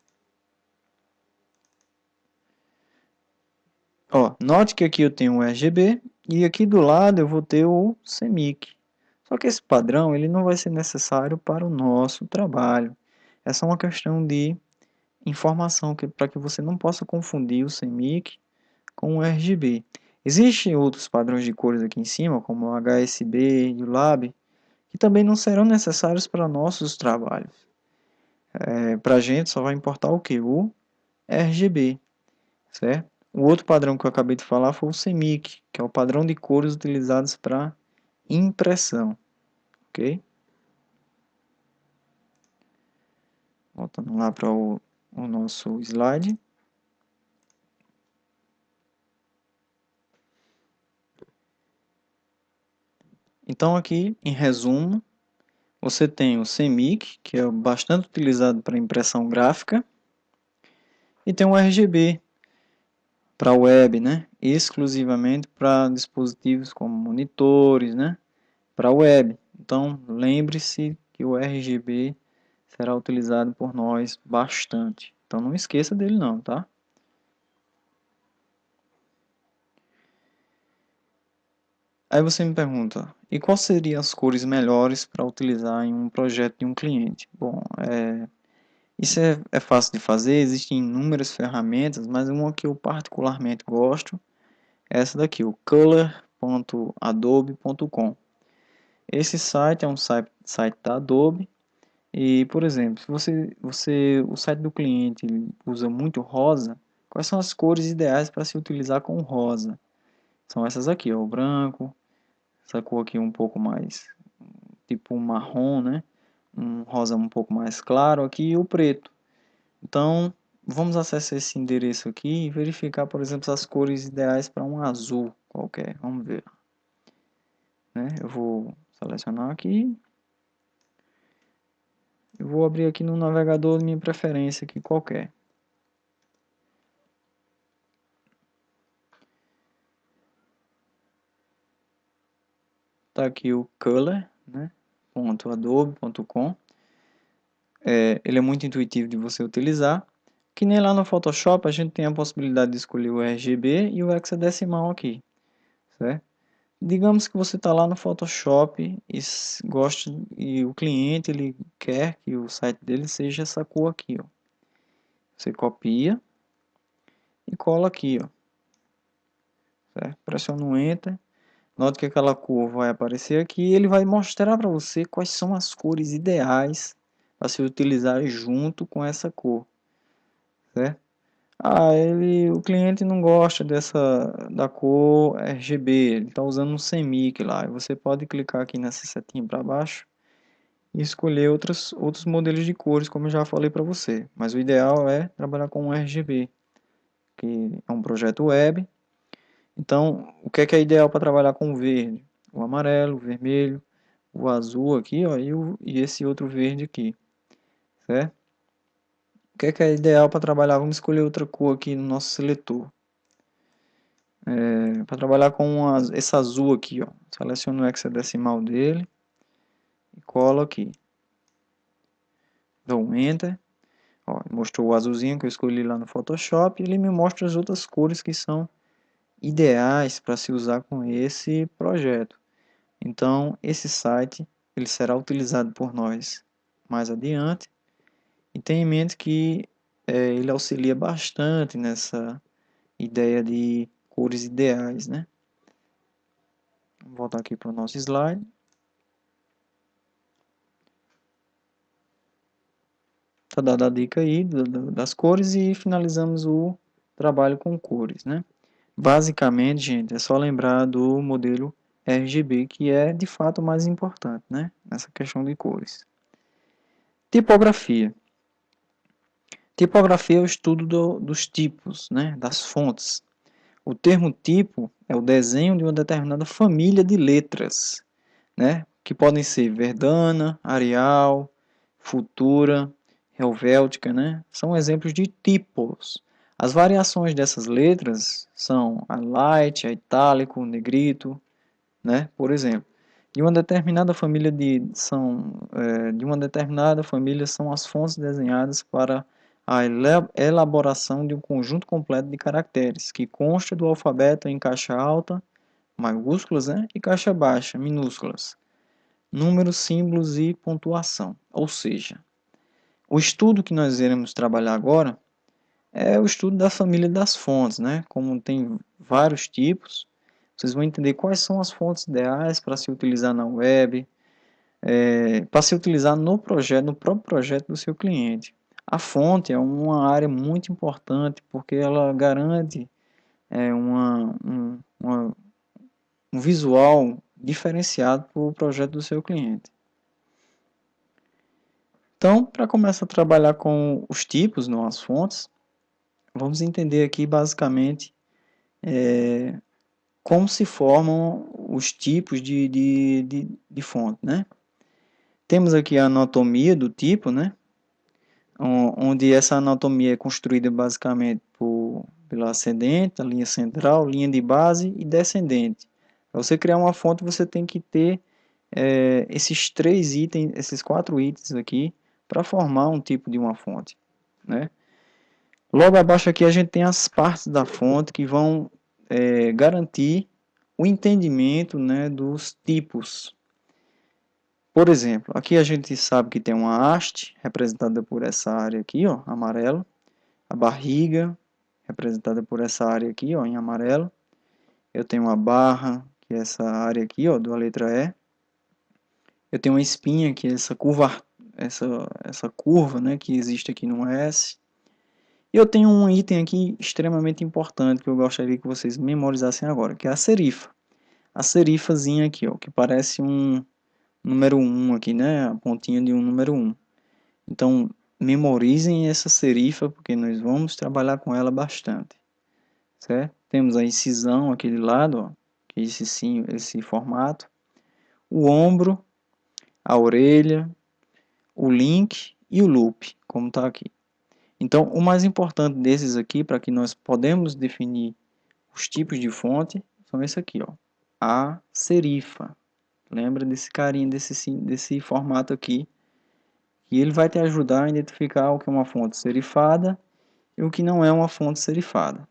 Ó, note que aqui eu tenho o RGB e aqui do lado eu vou ter o CMYK. Só que esse padrão ele não vai ser necessário para o nosso trabalho. É só uma questão de informação para que você não possa confundir o CMYK com o RGB. Existem outros padrões de cores aqui em cima, como o HSB e o Lab, que também não serão necessários para nossos trabalhos. Para a gente só vai importar o que? O RGB, certo? O outro padrão que eu acabei de falar foi o CMYK, que é o padrão de cores utilizados para impressão, ok? Voltando lá para o nosso slide. Então aqui, em resumo, você tem o CMYK, que é bastante utilizado para impressão gráfica, e tem o RGB para web, né? Exclusivamente para dispositivos como monitores, né? Para web. Então lembre-se que o RGB será utilizado por nós bastante. Então não esqueça dele não, tá? Aí você me pergunta, e quais seriam as cores melhores para utilizar em um projeto de um cliente? Bom, isso é fácil de fazer, existem inúmeras ferramentas, mas uma que eu particularmente gosto é essa daqui, o color.adobe.com. Esse site é um site da Adobe e, por exemplo, se o site do cliente usa muito rosa, quais são as cores ideais para se utilizar com rosa? São essas aqui, ó, o branco, essa cor aqui um pouco mais tipo um marrom, né? Um rosa um pouco mais claro aqui e o preto. Então, vamos acessar esse endereço aqui e verificar, por exemplo, as cores ideais para um azul qualquer. Vamos ver, né? Eu vou selecionar aqui. Eu vou abrir aqui no navegador de minha preferência aqui qualquer. Tá aqui o color, né? .adobe.com. Ele é muito intuitivo de você utilizar. Que nem lá no Photoshop a gente tem a possibilidade de escolher o RGB e o hexadecimal aqui, certo? Digamos que você está lá no Photoshop e gosta e o cliente ele quer que o site dele seja essa cor aqui, ó. Você copia e cola aqui, ó, certo? Pressiona o Enter. Note que aquela cor vai aparecer aqui e ele vai mostrar para você quais são as cores ideais para se utilizar junto com essa cor, certo? O cliente não gosta da cor RGB, ele está usando um CMYK lá. E você pode clicar aqui nessa setinha para baixo e escolher outros modelos de cores, como eu já falei para você. Mas o ideal é trabalhar com um RGB, que é um projeto web. Então, o que é ideal para trabalhar com o verde? O amarelo, o vermelho, o azul aqui, ó, e esse outro verde aqui, certo? O que é ideal para trabalhar? Vamos escolher outra cor aqui no nosso seletor. Para trabalhar com esse azul aqui, ó. Seleciono o hexadecimal dele e colo aqui. Dou um Enter. Ó, mostrou o azulzinho que eu escolhi lá no Photoshop e ele me mostra as outras cores que são ideais para se usar com esse projeto. Então, esse site ele será utilizado por nós mais adiante e tenha em mente que ele auxilia bastante nessa ideia de cores ideais, né? Vou voltar aqui para o nosso slide. Tá dada a dica aí das cores e finalizamos o trabalho com cores, né? Basicamente, gente, é só lembrar do modelo RGB, que é de fato o mais importante, né? Nessa questão de cores. Tipografia. Tipografia é o estudo dos tipos, né? Das fontes. O termo tipo é o desenho de uma determinada família de letras, né? Que podem ser Verdana, Arial, Futura, Helvética, né? São exemplos de tipos. As variações dessas letras são a light, a itálico, o negrito, né? Por exemplo, de uma determinada família são as fontes desenhadas para a elaboração de um conjunto completo de caracteres que consta do alfabeto em caixa alta, maiúsculas, né? E caixa baixa, minúsculas, números, símbolos e pontuação. Ou seja, o estudo que nós iremos trabalhar agora é o estudo da família das fontes, né? Como tem vários tipos, Vocês vão entender quais são as fontes ideais para se utilizar na web, para se utilizar no projeto, no próprio projeto do seu cliente. A fonte é uma área muito importante porque ela garante um visual diferenciado para o projeto do seu cliente. Então, para começar a trabalhar com os tipos, não as fontes, vamos entender aqui basicamente como se formam os tipos de fonte, né? Temos aqui a anatomia do tipo, né? Onde essa anatomia é construída basicamente pela ascendente, a linha central, linha de base e descendente. Para você criar uma fonte, você tem que ter esses 3 itens, esses 4 itens aqui, para formar um tipo de uma fonte, né? Logo abaixo aqui a gente tem as partes da fonte que vão garantir o entendimento, né, dos tipos. Por exemplo, aqui a gente sabe que tem uma haste, representada por essa área aqui, ó, amarelo. A barriga, representada por essa área aqui, ó, em amarelo. Eu tenho uma barra, que é essa área aqui, ó, da letra E. Eu tenho uma espinha, que é essa curva, né, que existe aqui no S. E eu tenho um item aqui extremamente importante que eu gostaria que vocês memorizassem agora, que é a serifa. A serifazinha aqui, ó, que parece um número 1 aqui, né, a pontinha de um número 1. Então, memorizem essa serifa, porque nós vamos trabalhar com ela bastante, certo? Temos a incisão aqui de lado, ó, que é esse formato. O ombro, a orelha, o link e o loop, como está aqui. Então, o mais importante desses aqui, para que nós podemos definir os tipos de fonte, são esse aqui, ó, a serifa. Lembra desse carinha, desse formato aqui, e ele vai te ajudar a identificar o que é uma fonte serifada e o que não é uma fonte serifada.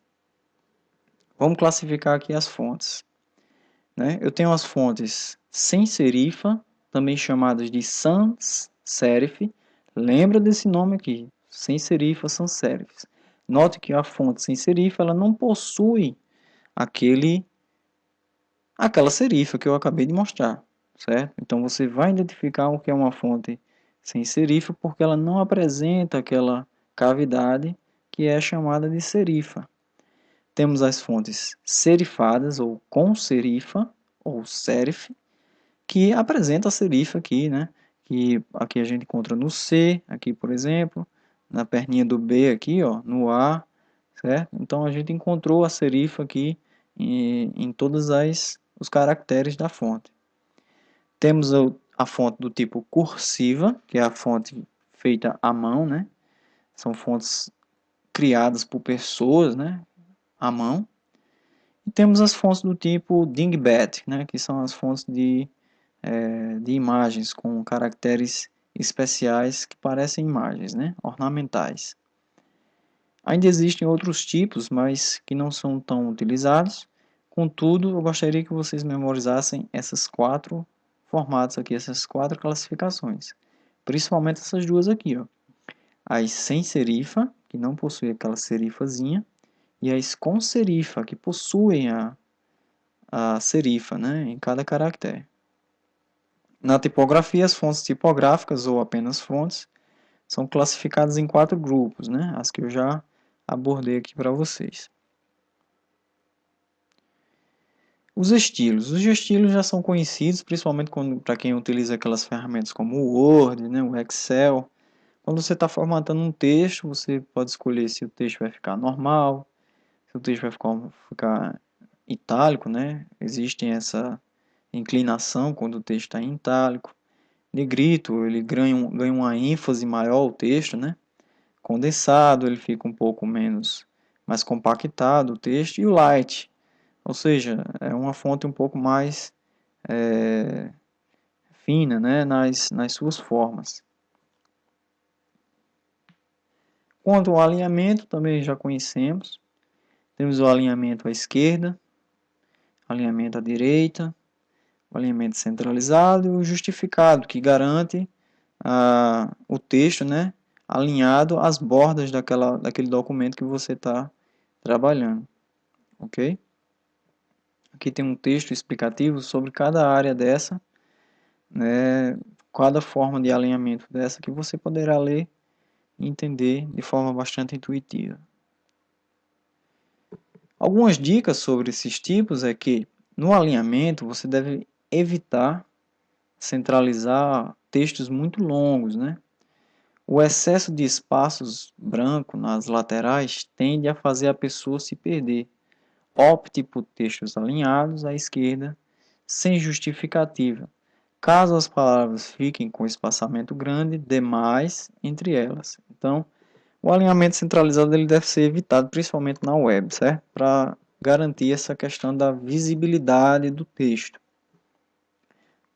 Vamos classificar aqui as fontes, né? Eu tenho as fontes sem serifa, também chamadas de sans serif. Lembra desse nome aqui, sem serifa, sans serif. Note que a fonte sem serifa ela não possui aquela serifa que eu acabei de mostrar, certo? Então você vai identificar o que é uma fonte sem serifa porque ela não apresenta aquela cavidade que é chamada de serifa. Temos as fontes serifadas ou com serifa ou serif, que apresenta a serifa aqui, né? Que aqui a gente encontra no C, aqui por exemplo, na perninha do B aqui, ó, no A, certo? Então a gente encontrou a serifa aqui em todos os caracteres da fonte. Temos a fonte do tipo cursiva, que é a fonte feita à mão, né? São fontes criadas por pessoas, né? À mão. E temos as fontes do tipo dingbat, né? Que são as fontes de imagens com caracteres especiais que parecem imagens, né? Ornamentais. Ainda existem outros tipos, mas que não são tão utilizados. Contudo, eu gostaria que vocês memorizassem esses 4 formatos aqui, essas 4 classificações. Principalmente essas duas aqui, ó. As sem serifa, que não possuem aquela serifazinha, e as com serifa, que possuem a serifa, né, em cada caractere. Na tipografia, as fontes tipográficas ou apenas fontes são classificadas em 4 grupos, né, as que eu já abordei aqui para vocês. Os estilos já são conhecidos, principalmente para quem utiliza aquelas ferramentas como o Word, né, o Excel. Quando você está formatando um texto, você pode escolher se o texto vai ficar normal, se o texto vai ficar itálico, né? Existe essa inclinação quando o texto está em itálico. Negrito, ele ganha uma ênfase maior o texto, né? Condensado, ele fica um pouco mais compactado o texto. E o light, ou seja, é uma fonte um pouco mais fina, né? nas suas formas. Quanto ao alinhamento, também já conhecemos. Temos o alinhamento à esquerda, alinhamento à direita, o alinhamento centralizado e o justificado, que garante o texto, né, alinhado às bordas daquele documento que você está trabalhando. Ok? Aqui tem um texto explicativo sobre cada área dessa, né, cada forma de alinhamento dessa que você poderá ler e entender de forma bastante intuitiva. Algumas dicas sobre esses tipos é que no alinhamento você deve evitar centralizar textos muito longos, né? O excesso de espaços brancos nas laterais tende a fazer a pessoa se perder. Opte por textos alinhados à esquerda, sem justificativa. Caso as palavras fiquem com espaçamento grande demais entre elas. Então, o alinhamento centralizado ele deve ser evitado, principalmente na web, certo? Para garantir essa questão da visibilidade do texto.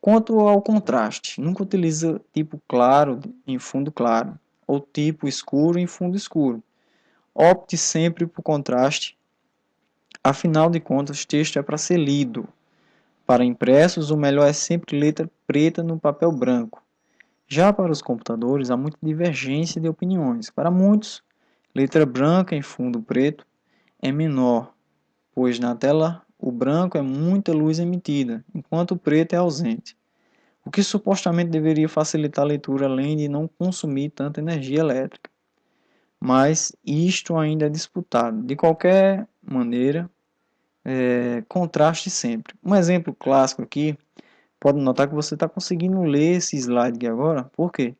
Quanto ao contraste, nunca utilize tipo claro em fundo claro, ou tipo escuro em fundo escuro. Opte sempre por contraste, afinal de contas, texto é para ser lido. Para impressos, o melhor é sempre letra preta no papel branco. Já para os computadores, há muita divergência de opiniões. Para muitos, letra branca em fundo preto é menor, pois na tela o branco é muita luz emitida, enquanto o preto é ausente, o que supostamente deveria facilitar a leitura além de não consumir tanta energia elétrica. Mas isto ainda é disputado. De qualquer maneira, contraste sempre. Um exemplo clássico aqui, pode notar que você está conseguindo ler esse slide aqui agora, por quê?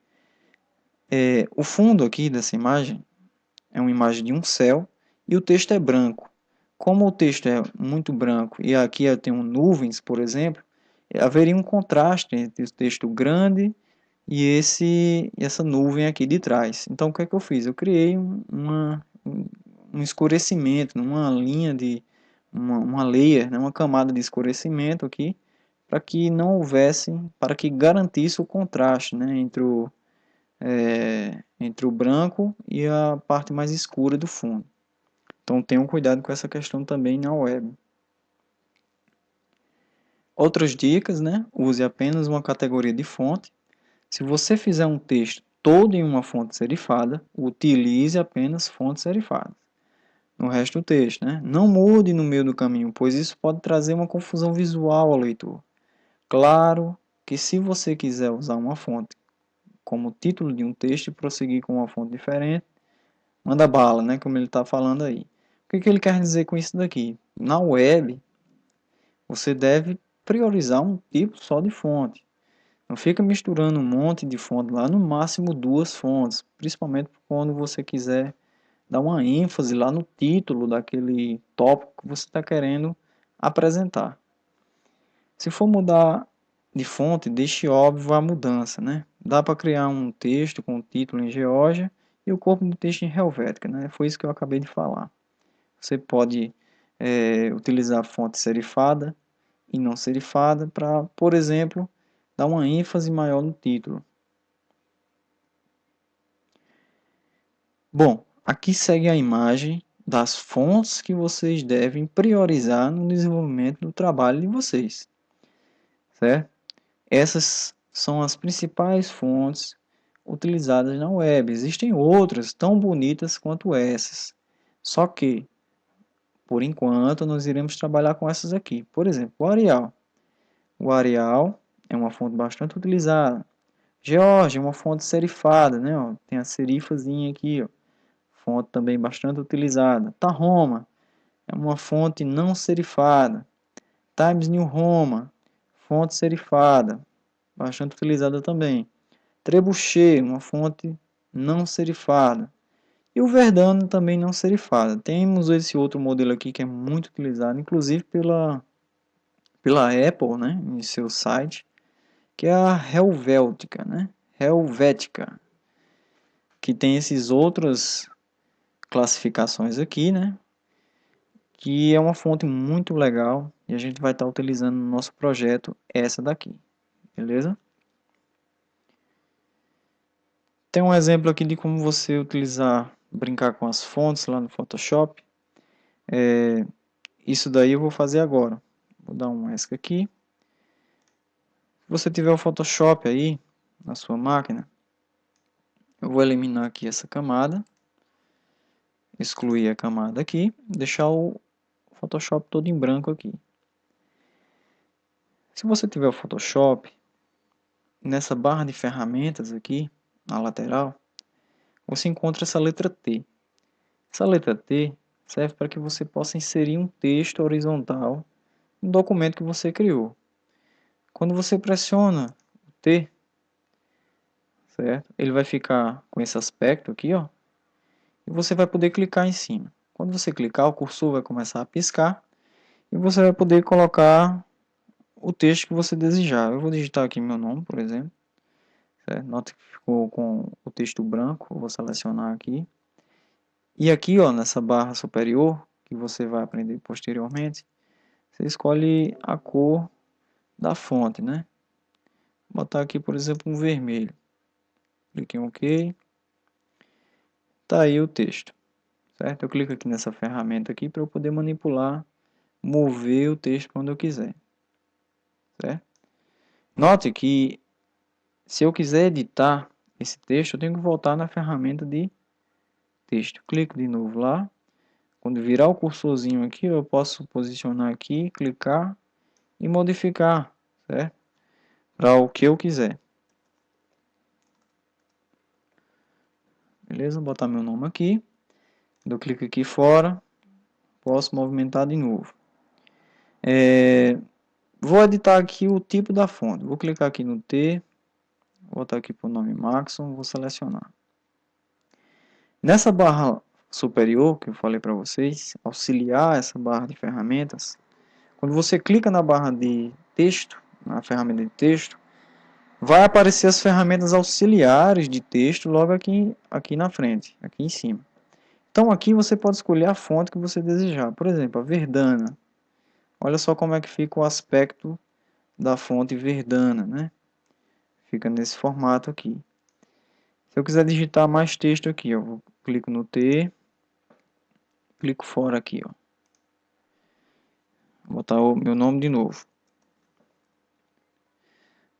O fundo aqui dessa imagem é uma imagem de um céu e o texto é branco. Como o texto é muito branco e aqui eu tenho nuvens, por exemplo, haveria um contraste entre o texto grande e essa nuvem aqui de trás. Então o que é que eu fiz? Eu criei um escurecimento, uma linha de uma layer, né, uma camada de escurecimento aqui, para que não houvesse, para que garantisse o contraste, né, entre o branco e a parte mais escura do fundo. Então tenham cuidado com essa questão também na web. Outras dicas, né? Use apenas uma categoria de fonte. Se você fizer um texto todo em uma fonte serifada, utilize apenas fontes serifadas no resto do texto, né? Não mude no meio do caminho, pois isso pode trazer uma confusão visual ao leitor. Claro que se você quiser usar uma fonte como título de um texto e prosseguir com uma fonte diferente, manda bala, né? Como ele está falando aí. O que ele quer dizer com isso daqui? Na web, você deve priorizar um tipo só de fonte. Não fica misturando um monte de fonte lá, no máximo duas fontes, principalmente quando você quiser dar uma ênfase lá no título daquele tópico que você está querendo apresentar. Se for mudar de fonte, deixe óbvio a mudança, né? Dá para criar um texto com o título em Geórgia e o corpo do texto em Helvética, né? Foi isso que eu acabei de falar. Você pode utilizar fonte serifada e não serifada para, por exemplo, dar uma ênfase maior no título. Bom, aqui segue a imagem das fontes que vocês devem priorizar no desenvolvimento do trabalho de vocês, certo? Essas são as principais fontes utilizadas na web. Existem outras tão bonitas quanto essas, só que, por enquanto, nós iremos trabalhar com essas aqui. Por exemplo, o Arial. O Arial é uma fonte bastante utilizada. Georgia é uma fonte serifada, né? Ó, tem a serifazinha aqui, ó. Fonte também bastante utilizada. Tahoma é uma fonte não serifada. Times New Roman, fonte serifada, bastante utilizada também. Trebuchet, uma fonte não serifada. E o Verdana também não serifada. Temos esse outro modelo aqui que é muito utilizado, inclusive pela Apple, né, em seu site, que é a Helvética, né? Helvética, que tem esses outras classificações aqui, né? Que é uma fonte muito legal e a gente vai estar utilizando no nosso projeto essa daqui, beleza? Tem um exemplo aqui de como você utilizar, brincar com as fontes lá no Photoshop. Isso daí eu vou fazer agora. Vou dar um ESC aqui. Se você tiver o Photoshop aí na sua máquina, eu vou eliminar aqui essa camada, excluir a camada aqui, deixar o Photoshop todo em branco aqui. Se você tiver o Photoshop, nessa barra de ferramentas aqui, na lateral, você encontra essa letra T. Essa letra T serve para que você possa inserir um texto horizontal no documento que você criou. Quando você pressiona o T, certo? Ele vai ficar com esse aspecto aqui, ó, e você vai poder clicar em cima. Quando você clicar, o cursor vai começar a piscar e você vai poder colocar o texto que você desejar. Eu vou digitar aqui meu nome, por exemplo. Certo? Nota que ficou com o texto branco, eu vou selecionar aqui. E aqui, ó, nessa barra superior, que você vai aprender posteriormente, você escolhe a cor da fonte, né? Vou botar aqui, por exemplo, um vermelho. Clique em OK. Tá aí o texto, certo? Eu clico aqui nessa ferramenta aqui para eu poder manipular, mover o texto quando eu quiser, certo? Note que se eu quiser editar esse texto, eu tenho que voltar na ferramenta de texto. Clico de novo lá. Quando virar o cursorzinho aqui, eu posso posicionar aqui, clicar e modificar, certo? Para o que eu quiser. Beleza? Vou botar meu nome aqui. Eu clico aqui fora, posso movimentar de novo. Vou editar aqui o tipo da fonte. Vou clicar aqui no T, vou botar aqui para o nome Maxon, vou selecionar. Nessa barra superior que eu falei para vocês, auxiliar essa barra de ferramentas, quando você clica na barra de texto, na ferramenta de texto, vai aparecer as ferramentas auxiliares de texto logo aqui na frente, aqui em cima. Então aqui você pode escolher a fonte que você desejar. Por exemplo, a Verdana. Olha só como é que fica o aspecto da fonte Verdana, né? Fica nesse formato aqui. Se eu quiser digitar mais texto aqui, eu clico no T, clico fora aqui, ó. Vou botar o meu nome de novo.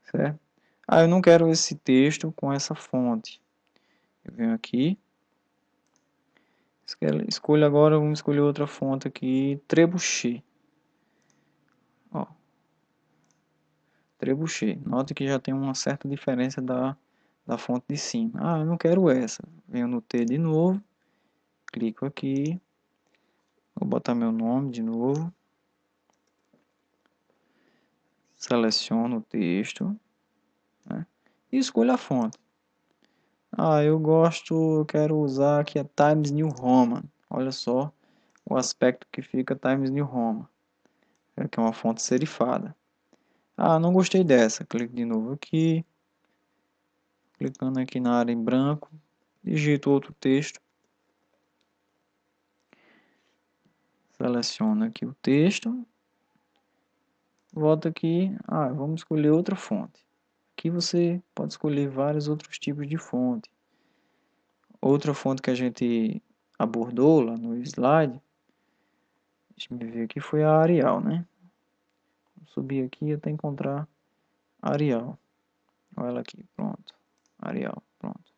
Certo? Ah, eu não quero esse texto com essa fonte. Eu venho aqui. Escolho agora, vamos escolher outra fonte aqui, Trebuchet. Ó, Trebuchet. Note que já tem uma certa diferença da fonte de cima. Ah, eu não quero essa. Venho no T de novo, clico aqui, vou botar meu nome de novo, seleciono o texto, né, e escolho a fonte. Ah, eu quero usar aqui a Times New Roman. Olha só o aspecto que fica Times New Roman, que é uma fonte serifada. Ah, não gostei dessa. Clique de novo aqui, clicando aqui na área em branco, digito outro texto, seleciono aqui o texto, volto aqui, vamos escolher outra fonte. Aqui você pode escolher vários outros tipos de fonte. Outra fonte que a gente abordou lá no slide, deixa eu ver aqui, foi a Arial, né? Vou subir aqui até encontrar a Arial. Olha ela aqui, pronto. Arial, pronto.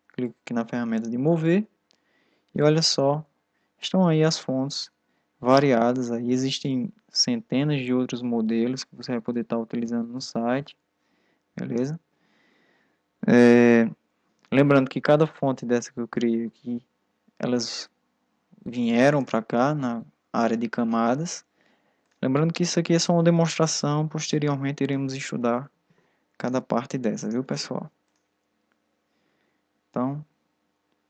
Clico aqui na ferramenta de mover e olha só, estão aí as fontes variadas. Aí existem centenas de outros modelos que você vai poder estar utilizando no site, beleza? Lembrando que cada fonte dessa que eu criei aqui, elas vieram para cá na área de camadas. Lembrando que isso aqui é só uma demonstração, posteriormente iremos estudar cada parte dessa, viu pessoal? Então,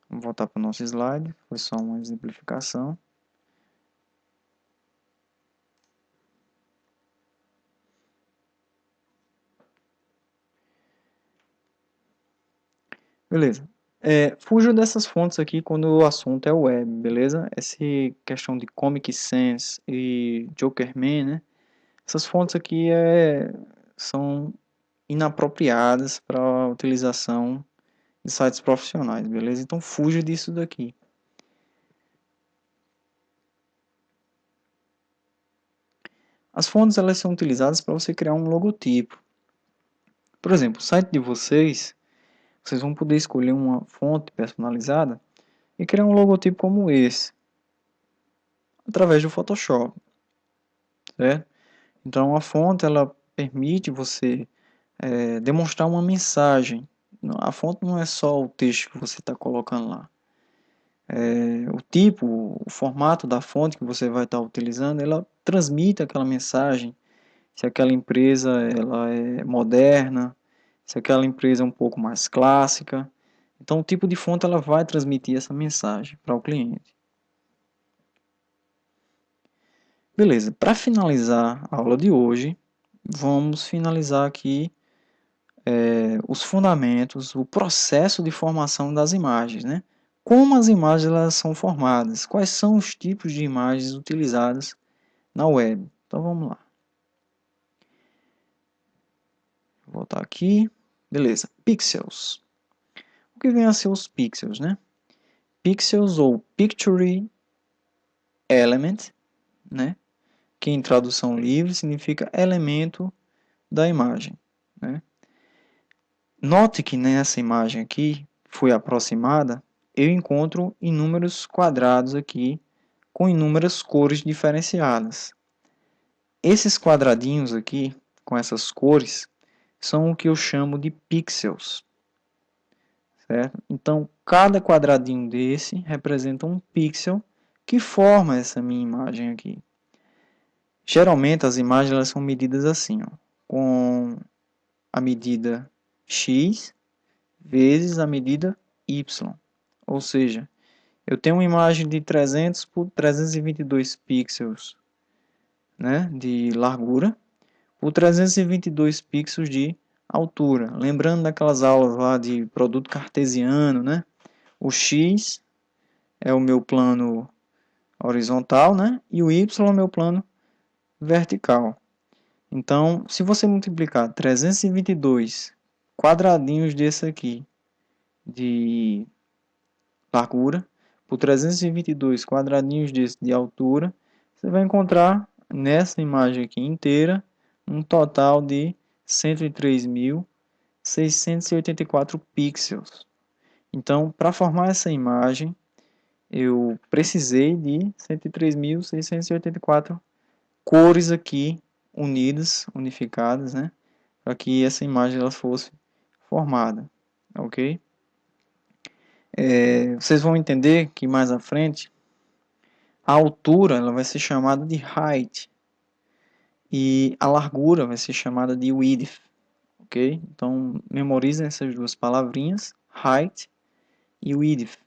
vamos voltar para o nosso slide, foi só uma exemplificação. Beleza. Fujo dessas fontes aqui quando o assunto é web, beleza? Essa questão de Comic Sans e Jokerman, né? Essas fontes aqui são inapropriadas para a utilização de sites profissionais, beleza? Então fuja disso daqui. As fontes elas são utilizadas para você criar um logotipo. Por exemplo, o site de vocês vão poder escolher uma fonte personalizada e criar um logotipo como esse, através do Photoshop, certo? Então a fonte ela permite você demonstrar uma mensagem. A fonte não é só o texto que você está colocando lá. O tipo, o formato da fonte que você vai estar utilizando, ela transmite aquela mensagem. Se aquela empresa ela é moderna, se aquela empresa é um pouco mais clássica. Então, o tipo de fonte ela vai transmitir essa mensagem para o cliente. Beleza, para finalizar a aula de hoje, vamos finalizar aqui os fundamentos, o processo de formação das imagens, né? Como as imagens elas são formadas, quais são os tipos de imagens utilizadas na web. Então vamos lá. Vou voltar aqui. Beleza, pixels. O que vem a ser os pixels, né? Pixels ou picture element, né? Que em tradução livre significa elemento da imagem, né? Note que nessa imagem aqui, foi aproximada, eu encontro inúmeros quadrados aqui com inúmeras cores diferenciadas. Esses quadradinhos aqui, com essas cores, são o que eu chamo de pixels. Certo? Então, cada quadradinho desse representa um pixel que forma essa minha imagem aqui. Geralmente, as imagens elas são medidas assim, ó, com a medida x vezes a medida y. Ou seja, eu tenho uma imagem de 300 por 322 pixels, né, de largura, por 322 pixels de altura. Lembrando daquelas aulas lá de produto cartesiano, né? O x é o meu plano horizontal, né? E o y é o meu plano vertical. Então, se você multiplicar 322 quadradinhos desse aqui de largura por 322 quadradinhos desse de altura, você vai encontrar nessa imagem aqui inteira um total de 103.684 pixels. Então, para formar essa imagem, eu precisei de 103.684 cores aqui unidas, unificadas, né? Para que essa imagem ela fosse formada, ok? Vocês vão entender que mais à frente a altura ela vai ser chamada de height e a largura vai ser chamada de width, ok? Então memorizem essas duas palavrinhas, height e width,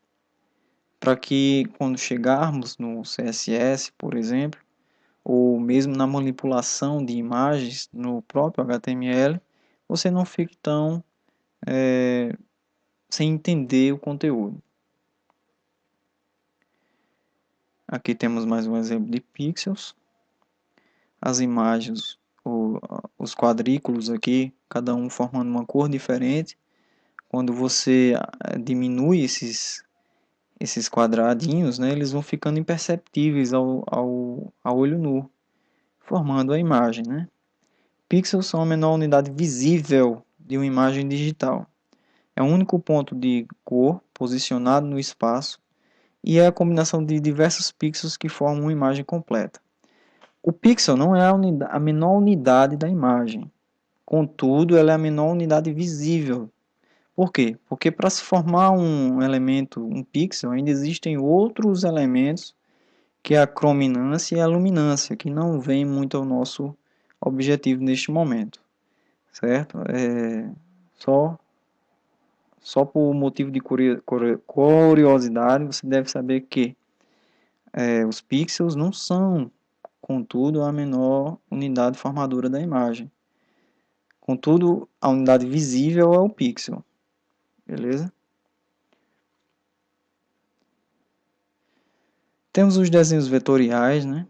para que quando chegarmos no CSS, por exemplo, ou mesmo na manipulação de imagens no próprio HTML, você não fique tão sem entender o conteúdo. Aqui temos mais um exemplo de pixels. As imagens, os quadrículos aqui, cada um formando uma cor diferente. Quando você diminui esses quadradinhos, né, eles vão ficando imperceptíveis ao olho nu, formando a imagem, né? Pixels são a menor unidade visível de uma imagem digital. É o único ponto de cor posicionado no espaço e é a combinação de diversos pixels que formam uma imagem completa. O pixel não é a menor unidade da imagem, contudo, ela é a menor unidade visível. Por quê? Porque para se formar um elemento, um pixel, ainda existem outros elementos, que é a crominância e a luminância, que não vem muito ao nosso objetivo neste momento, certo? Só, só por motivo de curiosidade, você deve saber que os pixels não são, contudo, a menor unidade formadora da imagem. Contudo, a unidade visível é o pixel, beleza? Temos os desenhos vetoriais, né?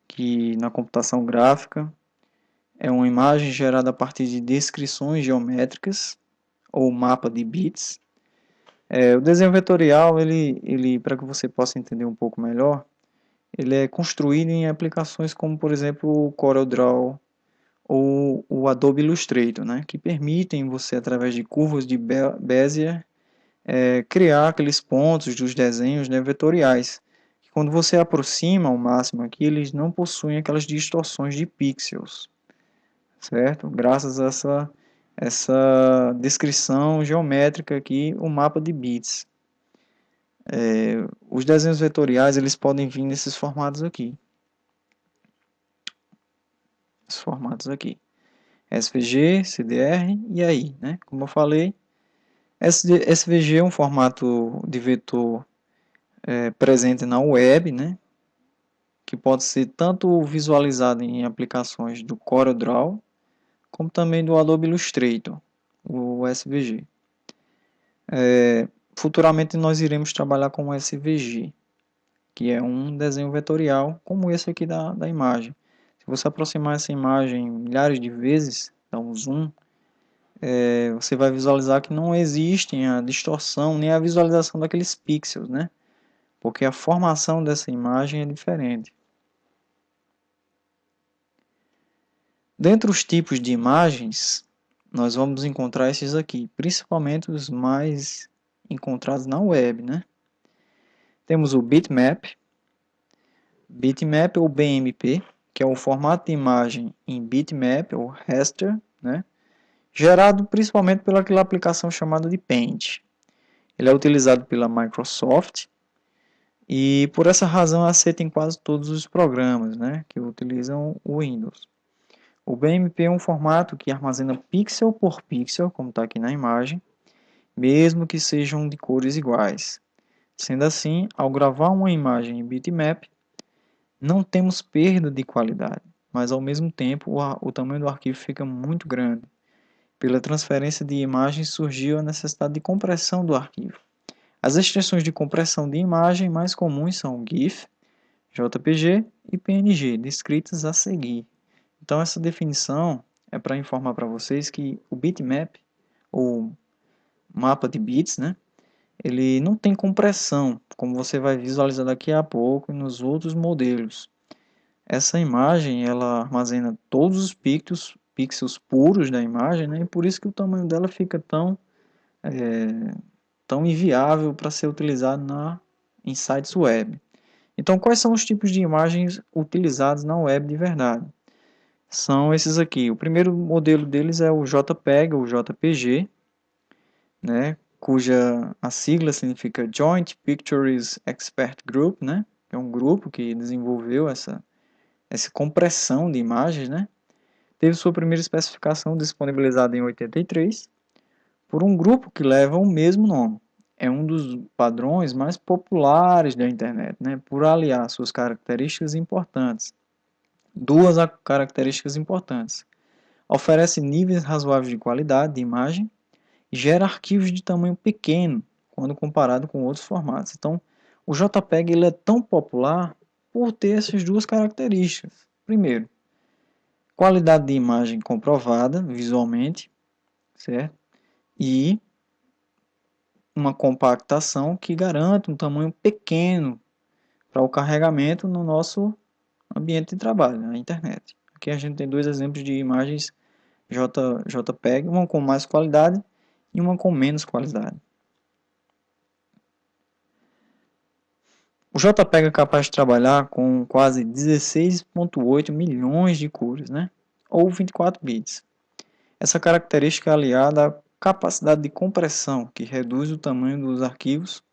Que na computação gráfica é uma imagem gerada a partir de descrições geométricas ou mapa de bits. O desenho vetorial, ele para que você possa entender um pouco melhor, ele é construído em aplicações como, por exemplo, o CorelDRAW ou o Adobe Illustrator, né, que permitem você, através de curvas de Bezier, criar aqueles pontos dos desenhos, né, vetoriais. Quando você aproxima ao máximo aqui, eles não possuem aquelas distorções de pixels. certo? Graças a essa descrição geométrica aqui, o mapa de bits. Os desenhos vetoriais eles podem vir nesses formatos aqui. Os formatos aqui. SVG, CDR e AI, né? Como eu falei, SVG é um formato de vetor presente na web, né? Que pode ser tanto visualizado em aplicações do CorelDRAW, como também do Adobe Illustrator, o SVG. Futuramente nós iremos trabalhar com o SVG, que é um desenho vetorial como esse aqui da imagem. Se você aproximar essa imagem milhares de vezes, dar um zoom, você vai visualizar que não existe a distorção nem a visualização daqueles pixels, né? Porque a formação dessa imagem é diferente. Dentre os tipos de imagens, nós vamos encontrar esses aqui, principalmente os mais encontrados na web, né? Temos o bitmap, bitmap ou BMP, que é o formato de imagem em bitmap ou raster, né? Gerado principalmente pelaquela aplicação chamada de Paint. Ele é utilizado pela Microsoft e por essa razão é aceito em quase todos os programas, né, que utilizam o Windows. O BMP é um formato que armazena pixel por pixel, como está aqui na imagem, mesmo que sejam de cores iguais. Sendo assim, ao gravar uma imagem em bitmap, não temos perda de qualidade, mas ao mesmo tempo o tamanho do arquivo fica muito grande. Pela transferência de imagens surgiu a necessidade de compressão do arquivo. As extensões de compressão de imagem mais comuns são GIF, JPG e PNG, descritas a seguir. Então essa definição é para informar para vocês que o bitmap, ou mapa de bits, né, ele não tem compressão, como você vai visualizar daqui a pouco nos outros modelos. Essa imagem ela armazena todos os pixels puros da imagem, né, e por isso que o tamanho dela fica tão inviável para ser utilizado em sites web. Então, quais são os tipos de imagens utilizados na web de verdade? São esses aqui. O primeiro modelo deles é o JPEG ou JPG, né, cuja a sigla significa Joint Pictures Expert Group, né, é um grupo que desenvolveu essa compressão de imagens, né, teve sua primeira especificação disponibilizada em 83 por um grupo que leva o mesmo nome. É um dos padrões mais populares da internet, né, por aliar suas características importantes. Duas características importantes. Oferece níveis razoáveis de qualidade de imagem e gera arquivos de tamanho pequeno quando comparado com outros formatos. Então, o JPEG ele é tão popular por ter essas duas características. Primeiro, qualidade de imagem comprovada visualmente, certo? E uma compactação que garante um tamanho pequeno para o carregamento no nosso ambiente de trabalho, na internet. Aqui a gente tem dois exemplos de imagens JPEG, uma com mais qualidade e uma com menos qualidade. O JPEG é capaz de trabalhar com quase 16,8 milhões de cores, né? Ou 24 bits. Essa característica é aliada à capacidade de compressão, que reduz o tamanho dos arquivos,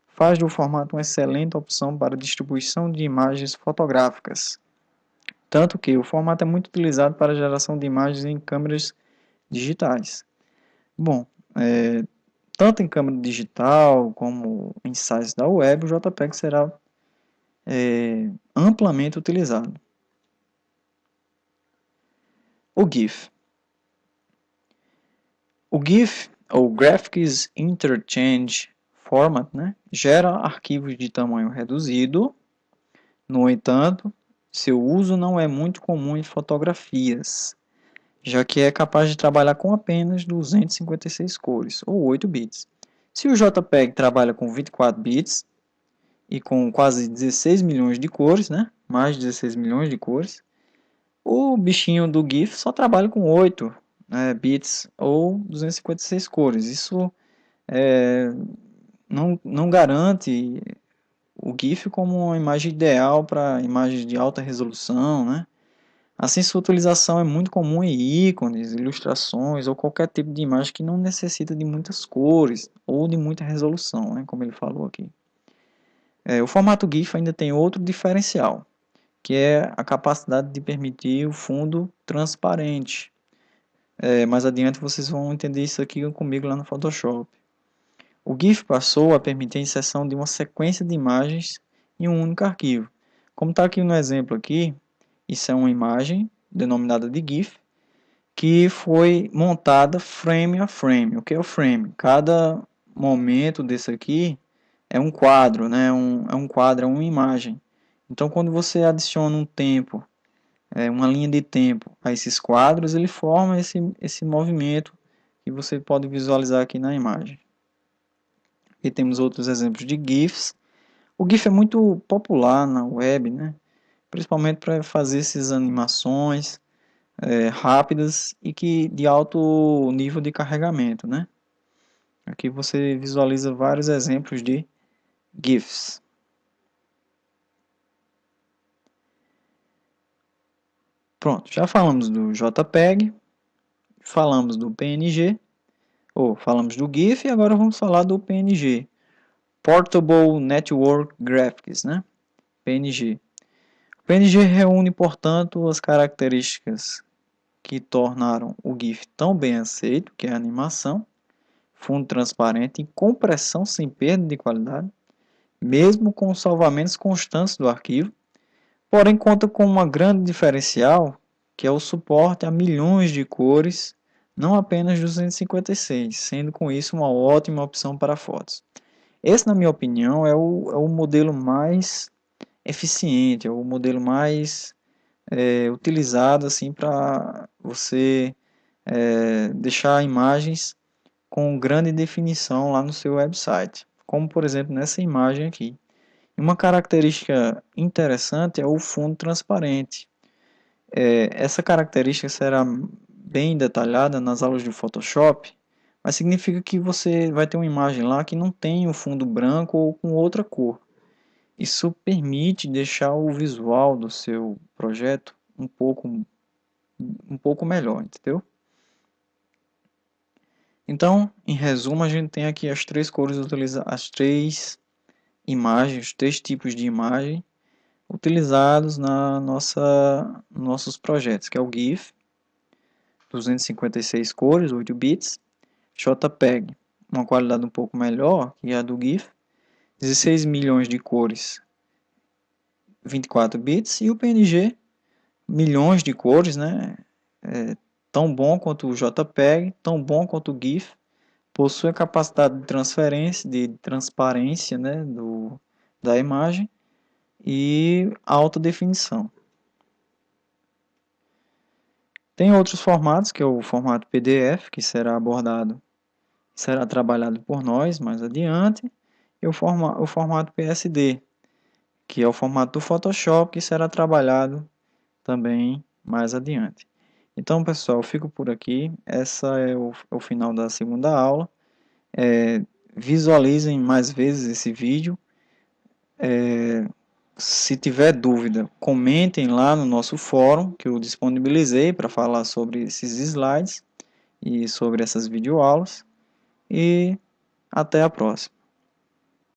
faz do formato uma excelente opção para distribuição de imagens fotográficas. Tanto que o formato é muito utilizado para a geração de imagens em câmeras digitais. Bom, tanto em câmera digital como em sites da web, o JPEG será amplamente utilizado. O GIF. O GIF, ou Graphics Interchange Format, né, gera arquivos de tamanho reduzido. No entanto, seu uso não é muito comum em fotografias, já que é capaz de trabalhar com apenas 256 cores, ou 8 bits. Se o JPEG trabalha com 24 bits e com quase 16 milhões de cores, né, mais de 16 milhões de cores, o bichinho do GIF só trabalha com 8 bits ou 256 cores. Isso não garante o GIF como uma imagem ideal para imagens de alta resolução, né? Assim, sua utilização é muito comum em ícones, ilustrações ou qualquer tipo de imagem que não necessita de muitas cores ou de muita resolução, né, como ele falou aqui. O formato GIF ainda tem outro diferencial, que é a capacidade de permitir o fundo transparente. Mais adiante vocês vão entender isso aqui comigo lá no Photoshop. O GIF passou a permitir a inserção de uma sequência de imagens em um único arquivo. Como está aqui no exemplo aqui, isso é uma imagem denominada de GIF, que foi montada frame a frame. O que é o frame? Cada momento desse aqui é um quadro, né? É um quadro, é uma imagem. Então, quando você adiciona um tempo, uma linha de tempo a esses quadros, ele forma esse movimento que você pode visualizar aqui na imagem. E temos outros exemplos de GIFs. O GIF é muito popular na web, né? Principalmente para fazer essas animações rápidas e que de alto nível de carregamento, né? Aqui você visualiza vários exemplos de GIFs. Pronto, já falamos do JPEG, falamos do PNG, ou falamos do GIF e agora vamos falar do PNG, Portable Network Graphics, né? PNG. O PNG reúne, portanto, as características que tornaram o GIF tão bem aceito, que é a animação, fundo transparente e compressão sem perda de qualidade, mesmo com os salvamentos constantes do arquivo, porém conta com uma grande diferencial, que é o suporte a milhões de cores, não apenas 256, sendo com isso uma ótima opção para fotos. Esse, na minha opinião, é o modelo mais eficiente, é o modelo mais utilizado assim, para você deixar imagens com grande definição lá no seu website, como por exemplo nessa imagem aqui. Uma característica interessante é o fundo transparente. Essa característica será bem detalhada nas aulas de Photoshop, mas significa que você vai ter uma imagem lá que não tem o fundo branco ou com outra cor. Isso permite deixar o visual do seu projeto um pouco melhor, entendeu? Então, em resumo, a gente tem aqui as três cores, as três imagens, três tipos de imagem utilizados nossos projetos, que é o GIF, 256 cores, 8 bits, JPEG, uma qualidade um pouco melhor que a do GIF, 16 milhões de cores, 24 bits, e o PNG, milhões de cores, né? Tão bom quanto o JPEG, tão bom quanto o GIF, possui a capacidade de transferência, de transparência, né, da imagem e alta definição. Tem outros formatos, que é o formato PDF, que será trabalhado por nós mais adiante, e o formato PSD, que é o formato do Photoshop, que será trabalhado também mais adiante. Então, pessoal, eu fico por aqui. Essa é o final da segunda aula. Visualizem mais vezes esse vídeo. Se tiver dúvida, comentem lá no nosso fórum, que eu disponibilizei para falar sobre esses slides e sobre essas videoaulas. E até a próxima.